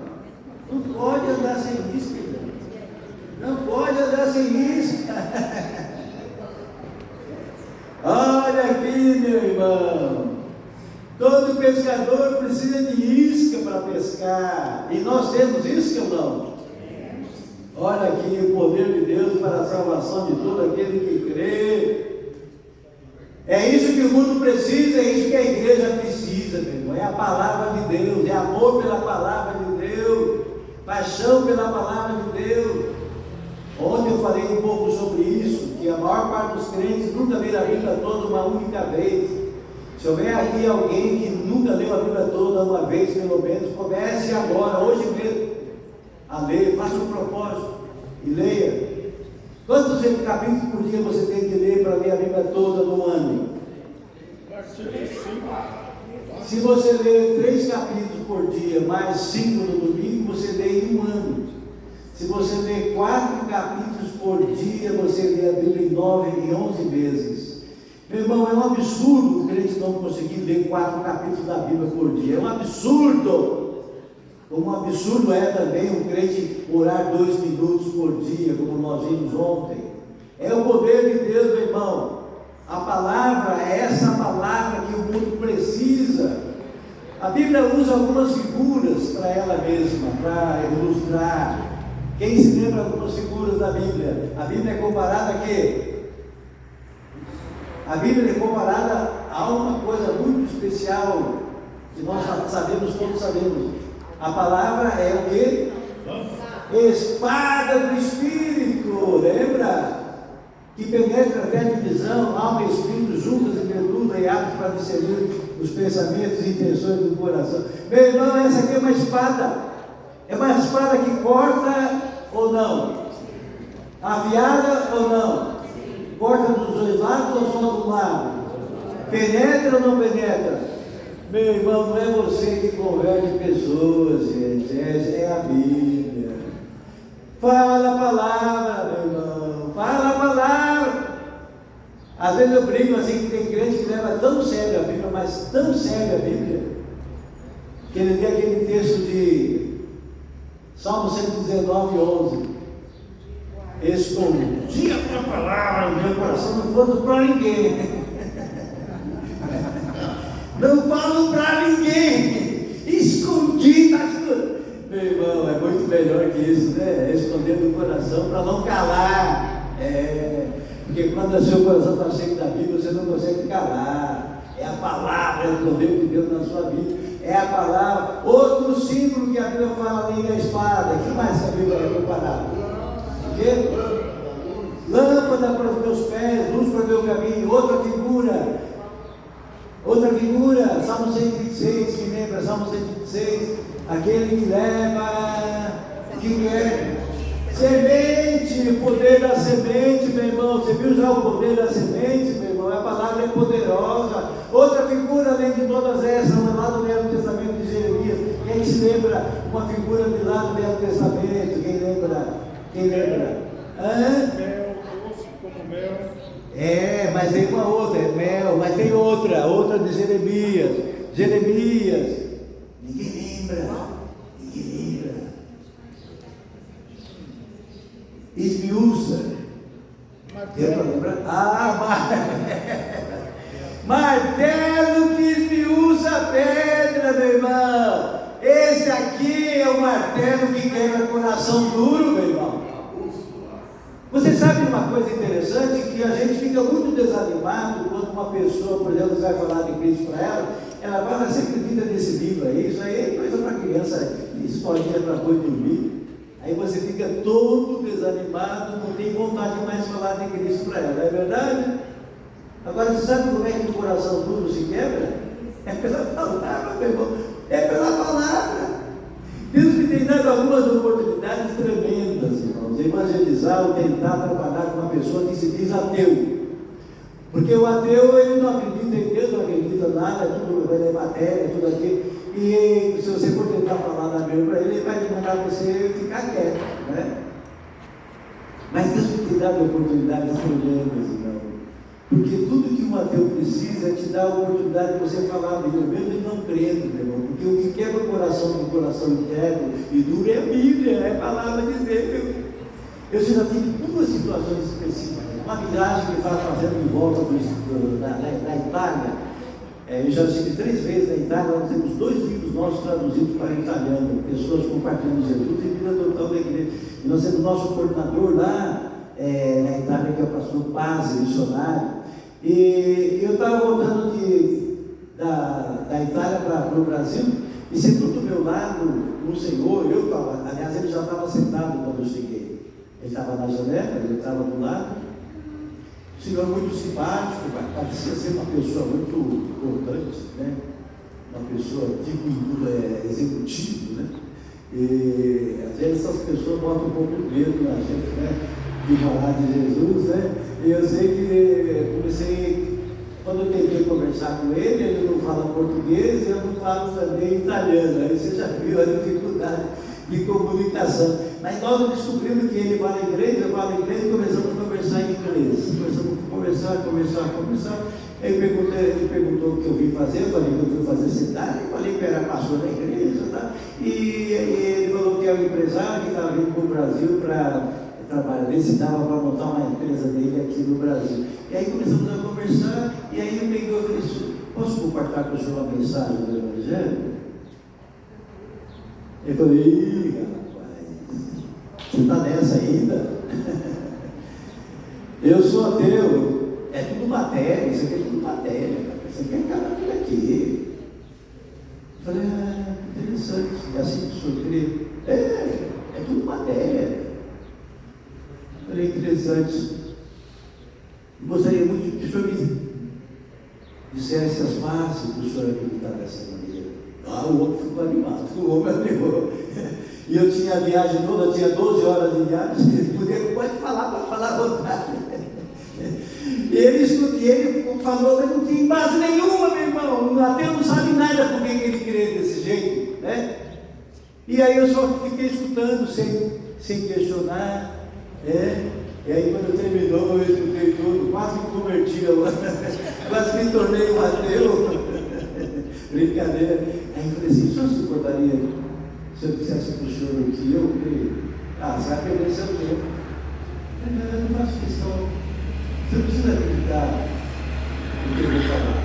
Não pode andar sem isca, irmão. Não pode andar sem isca. Olha aqui, meu irmão. Todo pescador precisa de isca para pescar. E nós temos isca ou não? Olha aqui o poder de Deus para a salvação de todo aquele que crê. É isso que o mundo precisa, é isso que a igreja precisa, meu irmão. É a palavra de Deus, é amor pela palavra de Deus, paixão pela palavra de Deus. Ontem eu falei um pouco sobre isso, que a maior parte dos crentes nunca lê a Bíblia toda uma única vez. Se houver aqui alguém que nunca leu a Bíblia toda uma vez, pelo menos, comece agora, hoje mesmo, a ler, faça um propósito e leia. Quantos capítulos por dia você tem que ler para ler a Bíblia toda no ano? Se você ler 3 capítulos por dia, mais 5 no domingo, você lê em um ano. Se você ler 4 capítulos por dia, você lê a Bíblia em 9 e 11 vezes. Meu irmão, é um absurdo o crente não conseguir ler 4 capítulos da Bíblia por dia. É um absurdo. Como um absurdo é também um crente orar 2 minutos por dia, como nós vimos ontem. É o poder de Deus, meu irmão. A palavra é essa palavra que o mundo precisa. A Bíblia usa algumas figuras para ela mesma, para ilustrar. Quem se lembra de algumas figuras da Bíblia? A Bíblia é comparada a quê? A Bíblia é comparada a uma coisa muito especial, que nós sabemos, todos sabemos. A palavra é o quê? Espada do Espírito, lembra? Que penetra até a divisão, alma e espírito, juntas e medulas e aptos para discernir os pensamentos e intenções do coração. Meu irmão, essa aqui é uma espada. É uma espada que corta ou não? Afiada ou não? Corta dos 2 lados ou só de um lado? Penetra ou não penetra? Meu irmão, não é você que converte pessoas, gente, é a Bíblia. Fala a palavra, meu irmão, fala a palavra. Às vezes eu brinco assim, que tem crente que leva tão sério a Bíblia, mas tão sério a Bíblia, que ele tem aquele texto de Salmo 119, 11. Escondi a tua palavra no meu coração, não falo para ninguém. Não falo para ninguém. Escondi, tá escondido. Meu irmão, é muito melhor que isso, né? Esconder no coração para não calar. Porque quando o seu coração está cheio da Bíblia, você não consegue calar. É a palavra, é o poder de Deus na sua vida. É a palavra. Outro símbolo que a Bíblia fala além da espada. O que mais que a Bíblia é comparada? O quê? Lâmpada para os meus pés, luz para o meu caminho. Outra figura, Salmo 126, que Salmo 106, aquele que leva, que é semente, o poder da semente, meu irmão. Você viu já o poder da semente, meu irmão? A palavra é poderosa. Outra figura, além de todas essas, lá do Velho Testamento de Jeremias. Quem se lembra uma figura de lá do Velho Testamento? Quem lembra? Quem lembra? Mel, doce como mel. É, mas tem uma outra, é mel, mas tem outra de Jeremias. Jeremias. Ninguém lembra. Esmiuça. Deu para lembrar? Martelo que esmiuça a pedra, meu irmão. Esse aqui é o martelo que quebra coração duro, meu irmão. Você sabe uma coisa interessante, que a gente fica muito desanimado quando uma pessoa, por exemplo, vai falar de Cristo para ela fala, você acredita nesse livro aí? Isso aí é coisa para criança, historinha para boi dormir. Aí você fica todo desanimado, não tem vontade de mais falar de Cristo para ela, não é verdade? Agora, você sabe como é que o coração duro se quebra? É pela palavra, meu irmão. É pela palavra. Deus me tem dado algumas oportunidades tremendas, irmãos, de evangelizar ou tentar trabalhar com uma pessoa que se diz ateu. Porque o ateu, ele não acredita em Deus, não acredita em nada, é tudo é matéria, é tudo aquilo. E se você for tentar falar da Bíblia para ele, ele vai mandar você ficar quieto, né? Mas Deus me tem dado oportunidades tremendas, irmão. Porque tudo que um ateu precisa é te dar a oportunidade de você falar de Deus, mesmo ele não crendo, meu irmão. Porque o que quebra o coração do coração interno e duro é a Bíblia, é a palavra de Deus. Eu já tive duas situações específicas. Uma viagem que eu estava fazendo de volta na Itália. Eu já estive 3 vezes na Itália. Nós temos 2 livros nossos traduzidos para italiano, pessoas compartilhando Jesus e vida total da igreja. E nós temos nosso coordenador lá na Itália, que é o pastor Paz, missionário. E eu estava voltando da Itália para o Brasil, e sentou do meu lado um senhor. Aliás, ele já estava sentado quando eu cheguei. Ele estava na janela, ele estava do lado. O senhor muito simpático, parecia ser uma pessoa muito importante, né? Uma pessoa tipo executivo, né? E às vezes essas pessoas botam um pouco de medo na gente, né? De falar de Jesus, né? E eu sei que quando eu tentei conversar com ele, ele não fala português e eu não falo também italiano. Aí você já viu a dificuldade de comunicação. Mas nós descobrimos que ele fala inglês, eu falo inglês e começamos a conversar em inglês. Começamos a conversar. Ele perguntou o que eu vim fazer, eu falei que eu vim fazer cidade, eu falei que eu era pastor da igreja, tá? E ele falou que é um empresário que estava vindo para o Brasil para trabalhar, ver se dava para montar uma empresa dele aqui no Brasil. E aí começamos a conversar, e aí eu peguei e falei assim, posso compartilhar com o senhor uma mensagem do Evangelho? Ele falou, ih, rapaz, você está nessa ainda? Eu sou ateu, é tudo matéria, isso aqui é tudo matéria, isso aqui é cara tudo aqui. Eu falei, interessante, é assim que o senhor crê? É tudo matéria. Eu falei, interessante. Gostaria muito que o senhor me dissesse as bases do senhor acreditar dessa maneira. O outro ficou animado, o homem animou. E eu tinha a viagem toda, tinha 12 horas de viagem, ele pode falar à vontade. E ele falou, mas não tem base nenhuma, meu irmão. O ateu não sabe nada por que ele crê desse jeito, né? E aí eu só fiquei escutando, sem questionar, né? E aí quando terminou, eu escutei tudo, quase me converti, quase me tornei um ateu. Brincadeira. Aí eu falei assim, o senhor se importaria se eu dissesse para o senhor o que eu creio? Você vai perder seu tempo. Eu não faço questão. Você não precisa acreditar no que eu vou falar.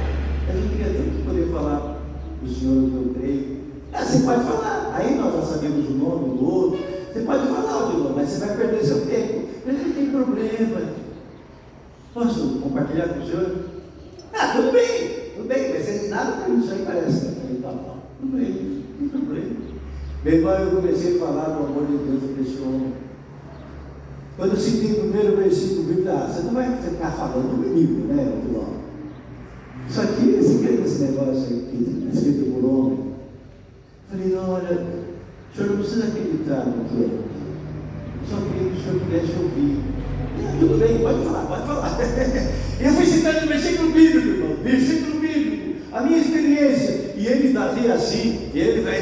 Mas eu queria tanto poder falar para o senhor o que eu creio. Você pode falar. Aí nós já sabemos o nome do outro. Você pode falar o nome, mas você vai perder seu tempo. Mas não tem problema. Posso compartilhar com o senhor? Tudo bem, vai ser nada para isso aí parece. Tudo bem, não tem problema. Meu irmão, eu comecei a falar do amor de Deus para esse homem. Quando eu citei o primeiro versículo bíblico, você não vai ficar falando do Bíblia, né, João? Isso aqui, esse negócio aqui, escrito por homem. Falei, não, olha, o senhor não precisa acreditar no que é. Eu só queria que o senhor pudesse ouvir. Tudo bem, pode falar, pode falar. Eu fui citando o versículo bíblico, irmão, versículo bíblico, a minha experiência. E ele fazia assim, e ele vai,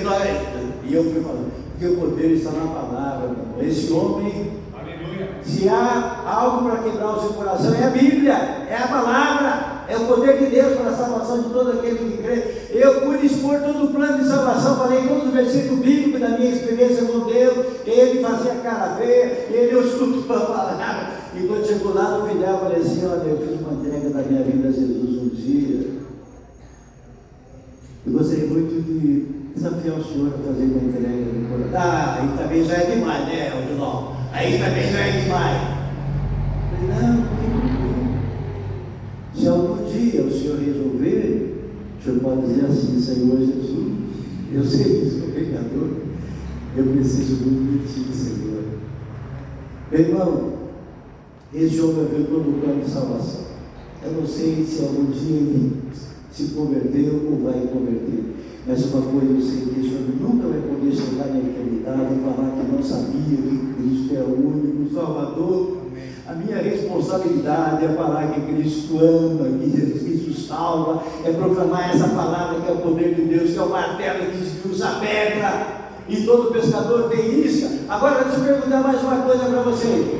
e eu fui falando, porque o poder está na palavra, irmão. Esse homem, aleluia. Se há algo para quebrar o seu coração, é a Bíblia, é a palavra, é o poder de Deus para a salvação de todo aquele que crê. Eu pude expor todo o plano de salvação, falei todos os versículos bíblicos da minha experiência com Deus. Ele fazia cara feia, ele escutou a palavra. E quando chegou lá no final, eu falei assim: olha, eu fiz uma entrega da minha vida a Jesus um dia. Eu gostaria muito de desafiar o senhor a fazer uma entrega no coração. Ah, aí também já é demais, né, Odilon? Aí também já é demais. Eu falei, não, não tem problema. Se algum dia o senhor resolver, o senhor pode dizer assim: Senhor Jesus, eu sei que sou pecador, eu preciso muito de ti, Senhor. Meu irmão, esse homem viu todo o plano de salvação. Eu não sei se algum dia ele se converteu ou vai converter, mas uma coisa eu sei, que esse homem nunca vai poder chegar na eternidade e falar que não sabia que Cristo é o único Salvador. A minha responsabilidade é falar que Cristo ama, que Jesus Cristo salva, é proclamar essa palavra que é o poder de Deus, que é o martelo que esmiuça a pedra, e todo pescador tem isca. Agora deixa eu perguntar mais uma coisa para você.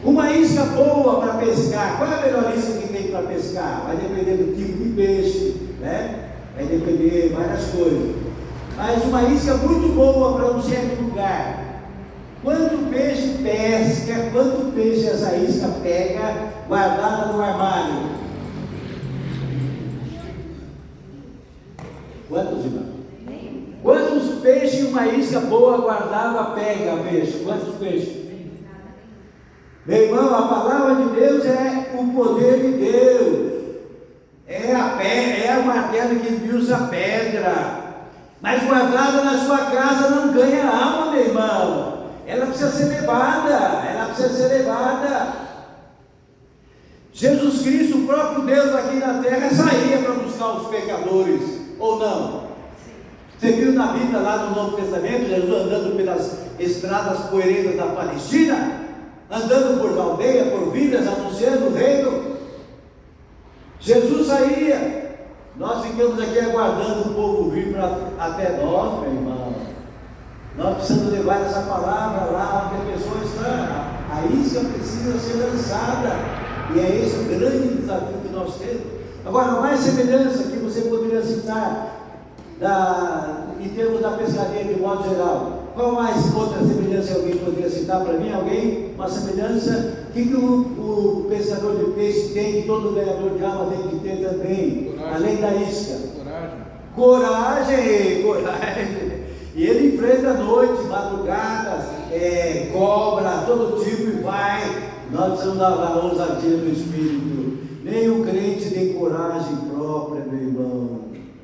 Uma isca boa para pescar, qual é a melhor isca que tem para pescar? Vai depender do tipo de peixe, né? Vai depender de várias coisas. Mas uma isca muito boa para um certo lugar. Quanto peixe pesca, quanto peixe essa isca pega guardada no armário? Quantos, irmãos? Quantos peixes uma isca boa guardada pega, peixe? Quantos peixes? Meu irmão, a palavra de Deus é o poder de Deus, é o martelo que esmiuça a pedra, mas guardada na sua casa não ganha alma, meu irmão, ela precisa ser levada, Jesus Cristo, o próprio Deus aqui na terra, saía para buscar os pecadores, ou não? Você viu na Bíblia, lá no Novo Testamento, Jesus andando pelas estradas poeirentas da Palestina, andando por aldeia, por vilas, anunciando o reino. Jesus saía, nós ficamos aqui aguardando o povo vir até nós, meu irmão. Nós precisamos levar essa palavra lá onde a pessoa está. A isca precisa ser lançada, e é esse o grande desafio que nós temos. Agora, mais semelhança que você poderia citar em termos da pescaria de modo geral. Qual mais outra semelhança alguém poderia citar para mim? Alguém? Uma semelhança? O que o pescador de peixe tem, que todo ganhador de alma tem que ter também? Coragem. Além da isca. Coragem. E ele enfrenta a noite, madrugadas, cobra, todo tipo, e vai. Nós precisamos da ousadia do Espírito. Nenhum crente tem coragem própria, meu irmão.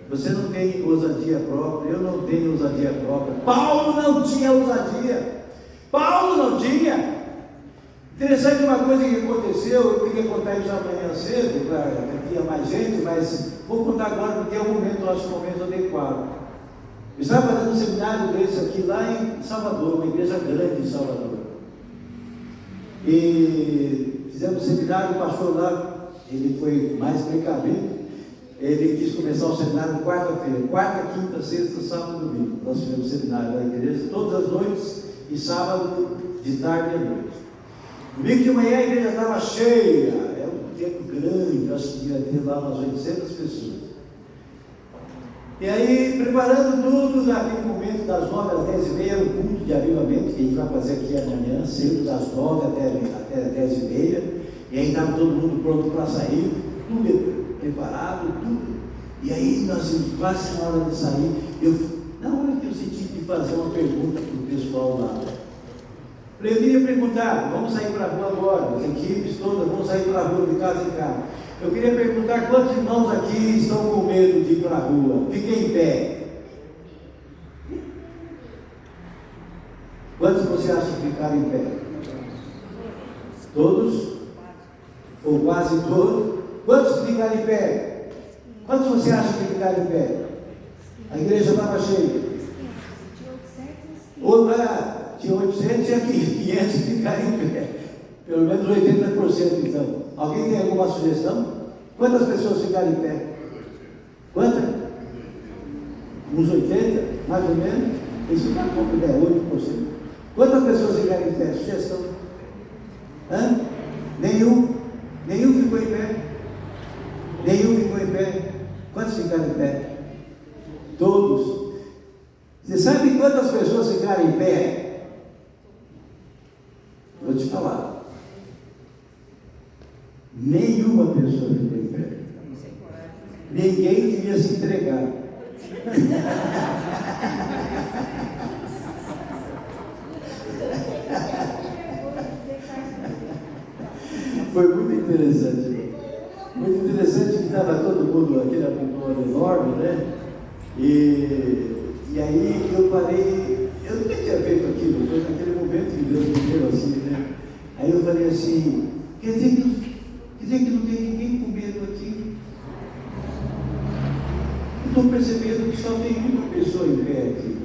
Você não tem ousadia própria, eu não tenho ousadia própria. Paulo não tinha ousadia. Paulo não tinha. Interessante uma coisa que aconteceu, eu queria contar isso amanhã cedo, para que ia mais gente, mas vou contar agora porque é o momento, acho que é o momento adequado. Eu estava fazendo um seminário desse aqui lá em Salvador, uma igreja grande em Salvador. E fizemos um seminário, o pastor lá, ele foi mais precavido. Ele quis começar o seminário quarta-feira, quarta, quinta, sexta, sábado e domingo. Nós fizemos seminário na igreja todas as noites e sábado de tarde e à noite. Domingo de manhã a igreja estava cheia, é um tempo grande, acho que devia ter lá umas 800 pessoas. E aí, preparando tudo, naquele momento das 9 às 10h30, o culto de avivamento, que a gente vai fazer aqui amanhã, cedo, das 9 até 10h30, e aí estava todo mundo pronto para sair, tudo preparado, tudo. E aí nós quase na hora de sair, na hora que eu senti de fazer uma pergunta para o pessoal lá, eu queria perguntar, vamos sair para a rua agora, as equipes todas vão sair para a rua de casa em casa. Eu queria perguntar quantos irmãos aqui estão com medo de ir para a rua? Fiquem em pé. Quantos você acha que ficaram em pé? Todos? Ou quase todos? Quantos ficaram em pé? Quantos você acha que ficaram em pé? A igreja estava cheia. Outra tinha 800 e aqui 500 ficaram em pé. Pelo menos 80% então. Alguém tem alguma sugestão? Quantas pessoas ficaram em pé? Quantas? Uns 80, mais ou menos. Isso dá pouco, né? 8%. Quantas pessoas ficaram em pé? Sugestão? Hã? Nenhum ficou em pé. Nenhum ficou em pé. Quantos ficaram em pé? Todos. Você sabe quantas pessoas ficaram em pé? Vou te falar. Nenhuma pessoa ficou em pé. Ninguém queria se entregar. Foi muito interessante. Muito interessante que estava todo mundo, aquele amontoado enorme, né? E aí eu parei, eu nunca tinha feito aquilo, foi naquele momento que Deus me deu assim, né? Aí eu falei assim, quer dizer que não tem ninguém com medo aqui? Estou percebendo que só tem uma pessoa em pé aqui.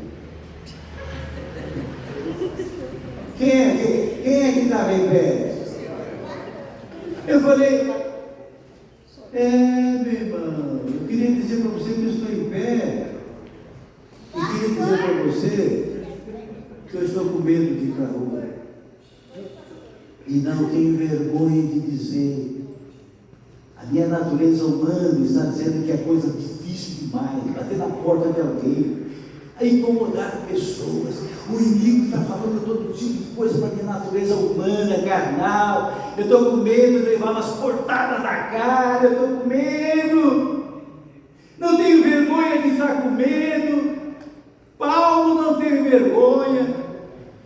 Quem é que estava em pé? Eu falei, meu irmão, eu queria dizer para você que eu estou em pé. E queria dizer para você que eu estou com medo de ir para a rua. E não tenho vergonha de dizer. A minha natureza humana está dizendo que é coisa difícil demais, bater na porta de alguém, a incomodar pessoas. O inimigo está falando todo tipo de coisa para a minha natureza humana, carnal. Eu estou com medo de levar umas portadas na cara, eu estou com medo. Não tenho vergonha de estar com medo. Paulo não teve vergonha.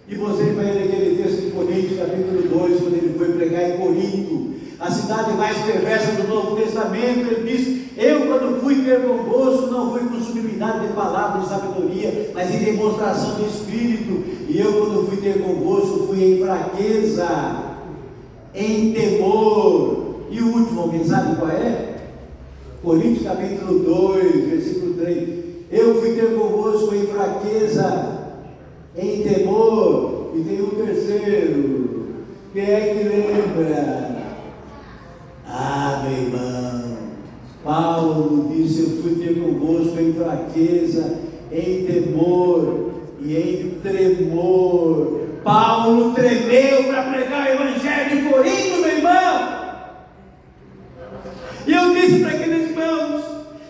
E você vai ler aquele texto de Coríntios, capítulo 2, quando ele foi pregar em Corinto, a cidade mais perversa do Novo Testamento. Ele diz, eu quando fui ter convosco, não fui com sublimidade de palavra e sabedoria, mas em demonstração do Espírito. E eu quando fui ter convosco, fui em fraqueza, em temor. E o último, alguém sabe qual é? Coríntios capítulo 2, versículo 3. Eu fui ter convosco em fraqueza, em temor. E tem um terceiro. Quem é que lembra? Meu irmão, Paulo disse, eu fui ter convosco em fraqueza, em temor e em tremor. Paulo tremeu para pregar o Evangelho em Corinto, meu irmão. E eu disse para aqueles irmãos,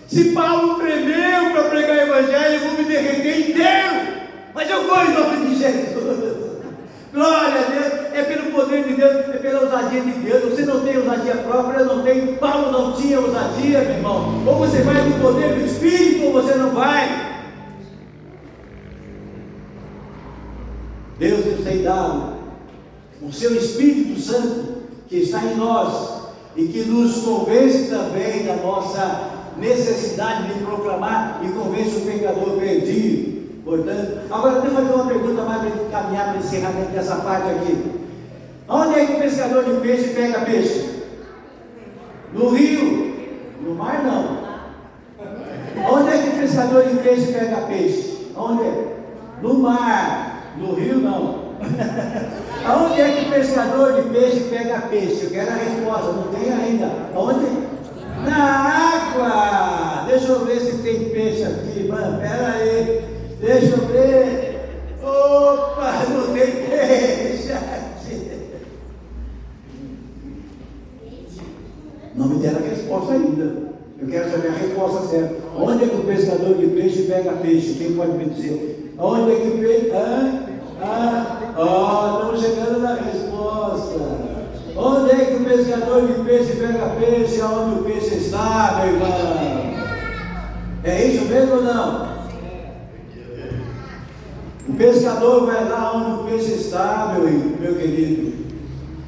se Paulo tremeu para pregar o Evangelho, eu vou me derreter inteiro. Mas eu vou em nome de Jesus. Glória a Deus, é pelo poder de Deus, é pela ousadia de Deus. Você não tem ousadia própria, eu não tenho. Paulo não tinha ousadia, meu irmão. Ou você vai no poder do Espírito, ou você não vai. Deus nos tem dado o seu Espírito Santo que está em nós e que nos convence também da nossa necessidade de proclamar e convence o pecador perdido. Portanto, agora deixa eu fazer uma pergunta mais para caminhar para o encerramento dessa parte aqui. Onde é que o pescador de peixe pega peixe? No rio? No mar não. Onde é que o pescador de peixe pega peixe? Onde é? No mar. No rio não. Aonde é que o pescador de peixe pega peixe? Eu quero a resposta, não tem ainda. Aonde? Na água. Deixa eu ver se tem peixe aqui, mano. Pera aí. Deixa eu ver. Opa, não tem peixe aqui. Não me deram a resposta ainda. Eu quero saber a resposta certa. Onde é que o pescador de peixe pega peixe? Quem pode me dizer? Onde é que o peixe... estamos chegando na resposta. Onde é que o pescador de peixe pega peixe? Onde o peixe está, meu irmão? É isso mesmo ou não? O pescador vai lá onde o peixe está, meu querido.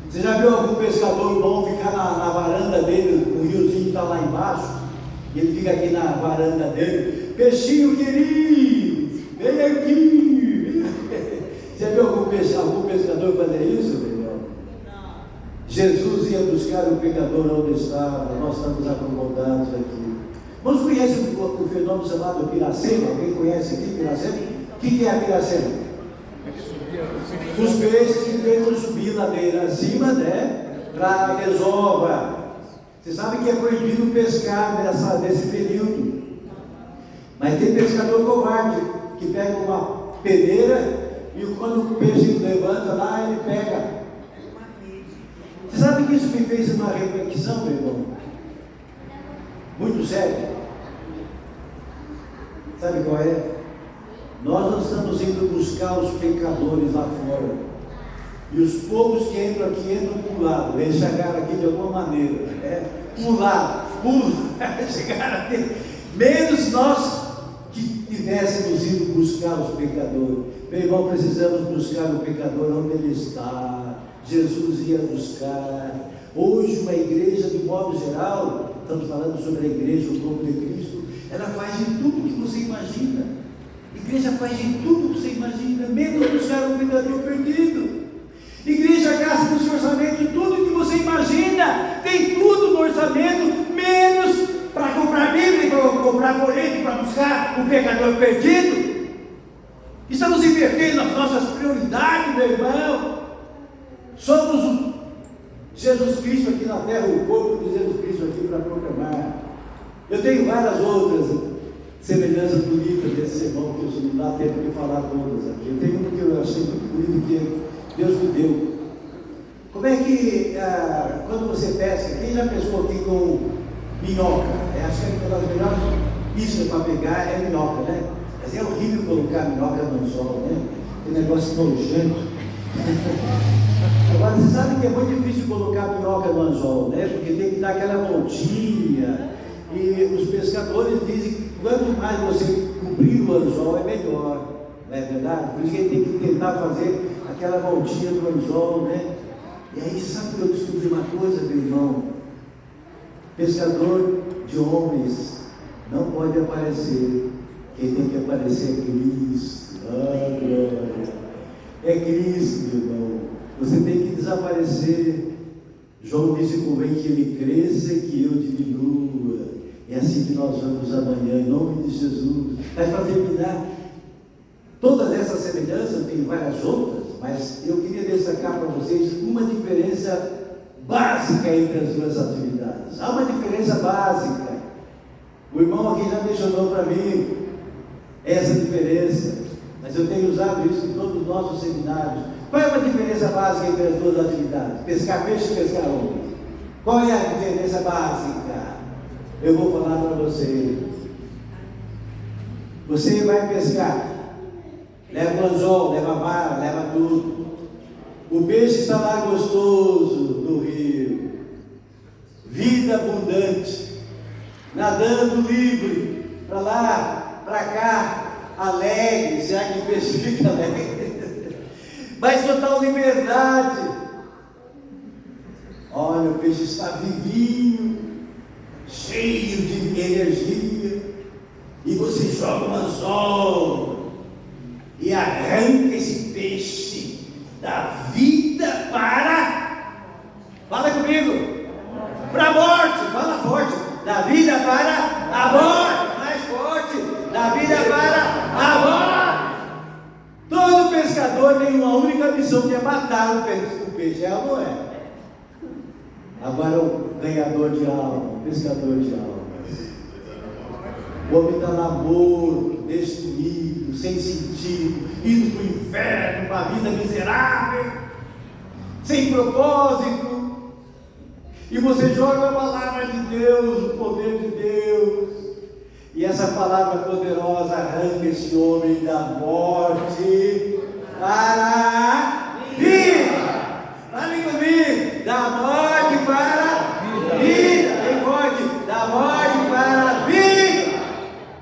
Você já viu algum pescador bom ficar na varanda dele, o riozinho está lá embaixo, e ele fica aqui na varanda dele, peixinho querido, vem aqui. Você viu algum pescador fazer isso, meu irmão? Não. Jesus ia buscar o pecador onde estava, nós estamos acomodados aqui. Vocês conhecem o fenômeno chamado Piracema? Alguém conhece aqui Piracema? O que é a Piracema? Os peixes que tentam subir ladeira acima, né? Para a desova. Você sabe que é proibido pescar nesse período. Mas tem pescador covarde que pega uma peneira e quando o peixe levanta lá, ele pega. Você sabe que isso me fez uma reflexão, meu irmão? Muito sério. Sabe qual é? Nós não estamos indo buscar os pecadores lá fora. E os povos que entram aqui, entram por lado. Eles chegaram aqui de alguma maneira. Por lado, chegaram aqui. Menos nós que tivéssemos ido buscar os pecadores. Meu irmão, precisamos buscar o pecador onde ele está. Jesus ia buscar. Hoje uma igreja, de modo geral, estamos falando sobre a igreja, o corpo de Cristo, ela faz de tudo que você imagina. A igreja faz de tudo que você imagina, menos buscar o pecador perdido. A igreja gasta no seu orçamento tudo que você imagina, tem tudo no orçamento, menos para comprar Bíblia, para comprar folheto, para buscar o pecador perdido. Estamos invertendo as nossas prioridades, meu irmão. Somos Jesus Cristo aqui na terra, o corpo de Jesus Cristo aqui para proclamar. Eu tenho várias outras semelhanças bonitas desse sermão, que eu não dá tempo de falar todas aqui. Eu tenho uma que eu achei muito bonito, que Deus me deu. Como é que, quando você pesca, quem já pescou aqui com minhoca? Acho que uma das melhores iscas para pegar é minhoca, né? Mas é horrível colocar minhoca no anzol, né? Que negócio nojento. Agora, você sabe que é muito difícil colocar minhoca no anzol, né? Porque tem que dar aquela voltinha. E os pescadores dizem que quanto mais você cobrir o anzol, é melhor. Não é verdade? Por isso que ele tem que tentar fazer aquela voltinha do anzol, né? E aí, sabe que eu descobri uma coisa, meu irmão? Pescador de homens não pode aparecer. Quem tem que aparecer é Cristo. Ah, glória. É Cristo, meu irmão. Você tem que desaparecer. João disse: convém que ele cresça e que eu diminua. É assim que nós vamos amanhã, em nome de Jesus. Mas para terminar, todas essas semelhanças, tem várias outras, mas eu queria destacar para vocês uma diferença básica entre as duas atividades. Há uma diferença básica. O irmão aqui já mencionou para mim essa diferença, mas eu tenho usado isso em todos os nossos seminários. Qual é a diferença básica entre as duas atividades? Pescar peixe e pescar homens. Qual é a diferença básica? Eu vou falar para você. Você vai pescar, leva o anzol, leva a vara, leva tudo. O peixe está lá gostoso no rio, vida abundante, nadando livre, para lá, para cá, alegre, se é que o peixe fica alegre, mas total liberdade. Olha, o peixe está vivinho, cheio de energia, e você joga um anzol e arranca esse peixe da vida para, fala comigo, para a morte, fala forte, da vida para a morte, mais forte, da vida para a morte. Todo pescador tem uma única missão, que é matar o peixe, é ou não é? Agora o ganhador de alma, o pescador de almas, o homem está lá morto, destruído, sem sentido, indo para o inferno, para a vida miserável, sem propósito, e você joga a palavra de Deus, o poder de Deus, e essa palavra poderosa arranca esse homem da morte para a vida. Fale comigo, da morte para a vida, bem forte, da morte para a vida.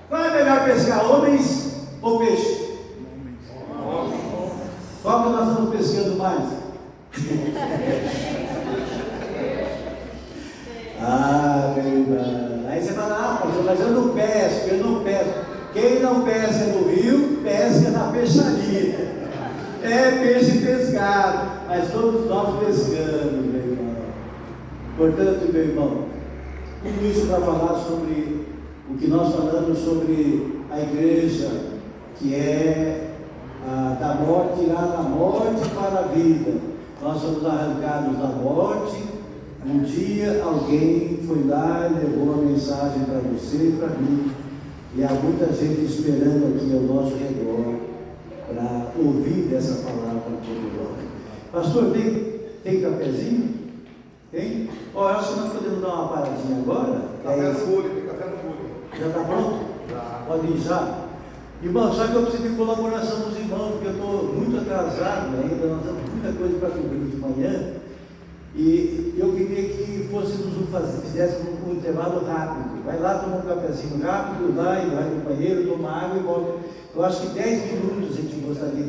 Qual é melhor pescar, homens ou peixe? Qual que nós estamos pescando mais? Meu irmão. Aí você fala: pastor, mas eu não pesco. Quem não pesca no rio, pesca na peixaria. É peixe pescado, mas todos nós pescando, meu irmão. Portanto, meu irmão, tudo isso para falar sobre o que nós falamos sobre a igreja, que é da morte, tirar da morte para a vida. Nós somos arrancados da morte. Um dia alguém foi lá e levou uma mensagem para você e para mim. E há muita gente esperando aqui ao nosso redor para ouvir dessa palavra poderosa. Pastor, tem cafezinho? Tem? Ó, eu acho que nós podemos dar uma paradinha agora. Café no bule, tem café no bule. Já está pronto? Já. Pode ir já? Irmão, só que eu preciso de colaboração dos irmãos, porque eu estou muito atrasado ainda, nós temos muita coisa para cobrir de manhã. E eu queria que fizéssemos um intervalo rápido. Vai lá tomar um cafezinho rápido, vai no banheiro, toma água e volta. Eu acho que 10 minutos a gente gostaria de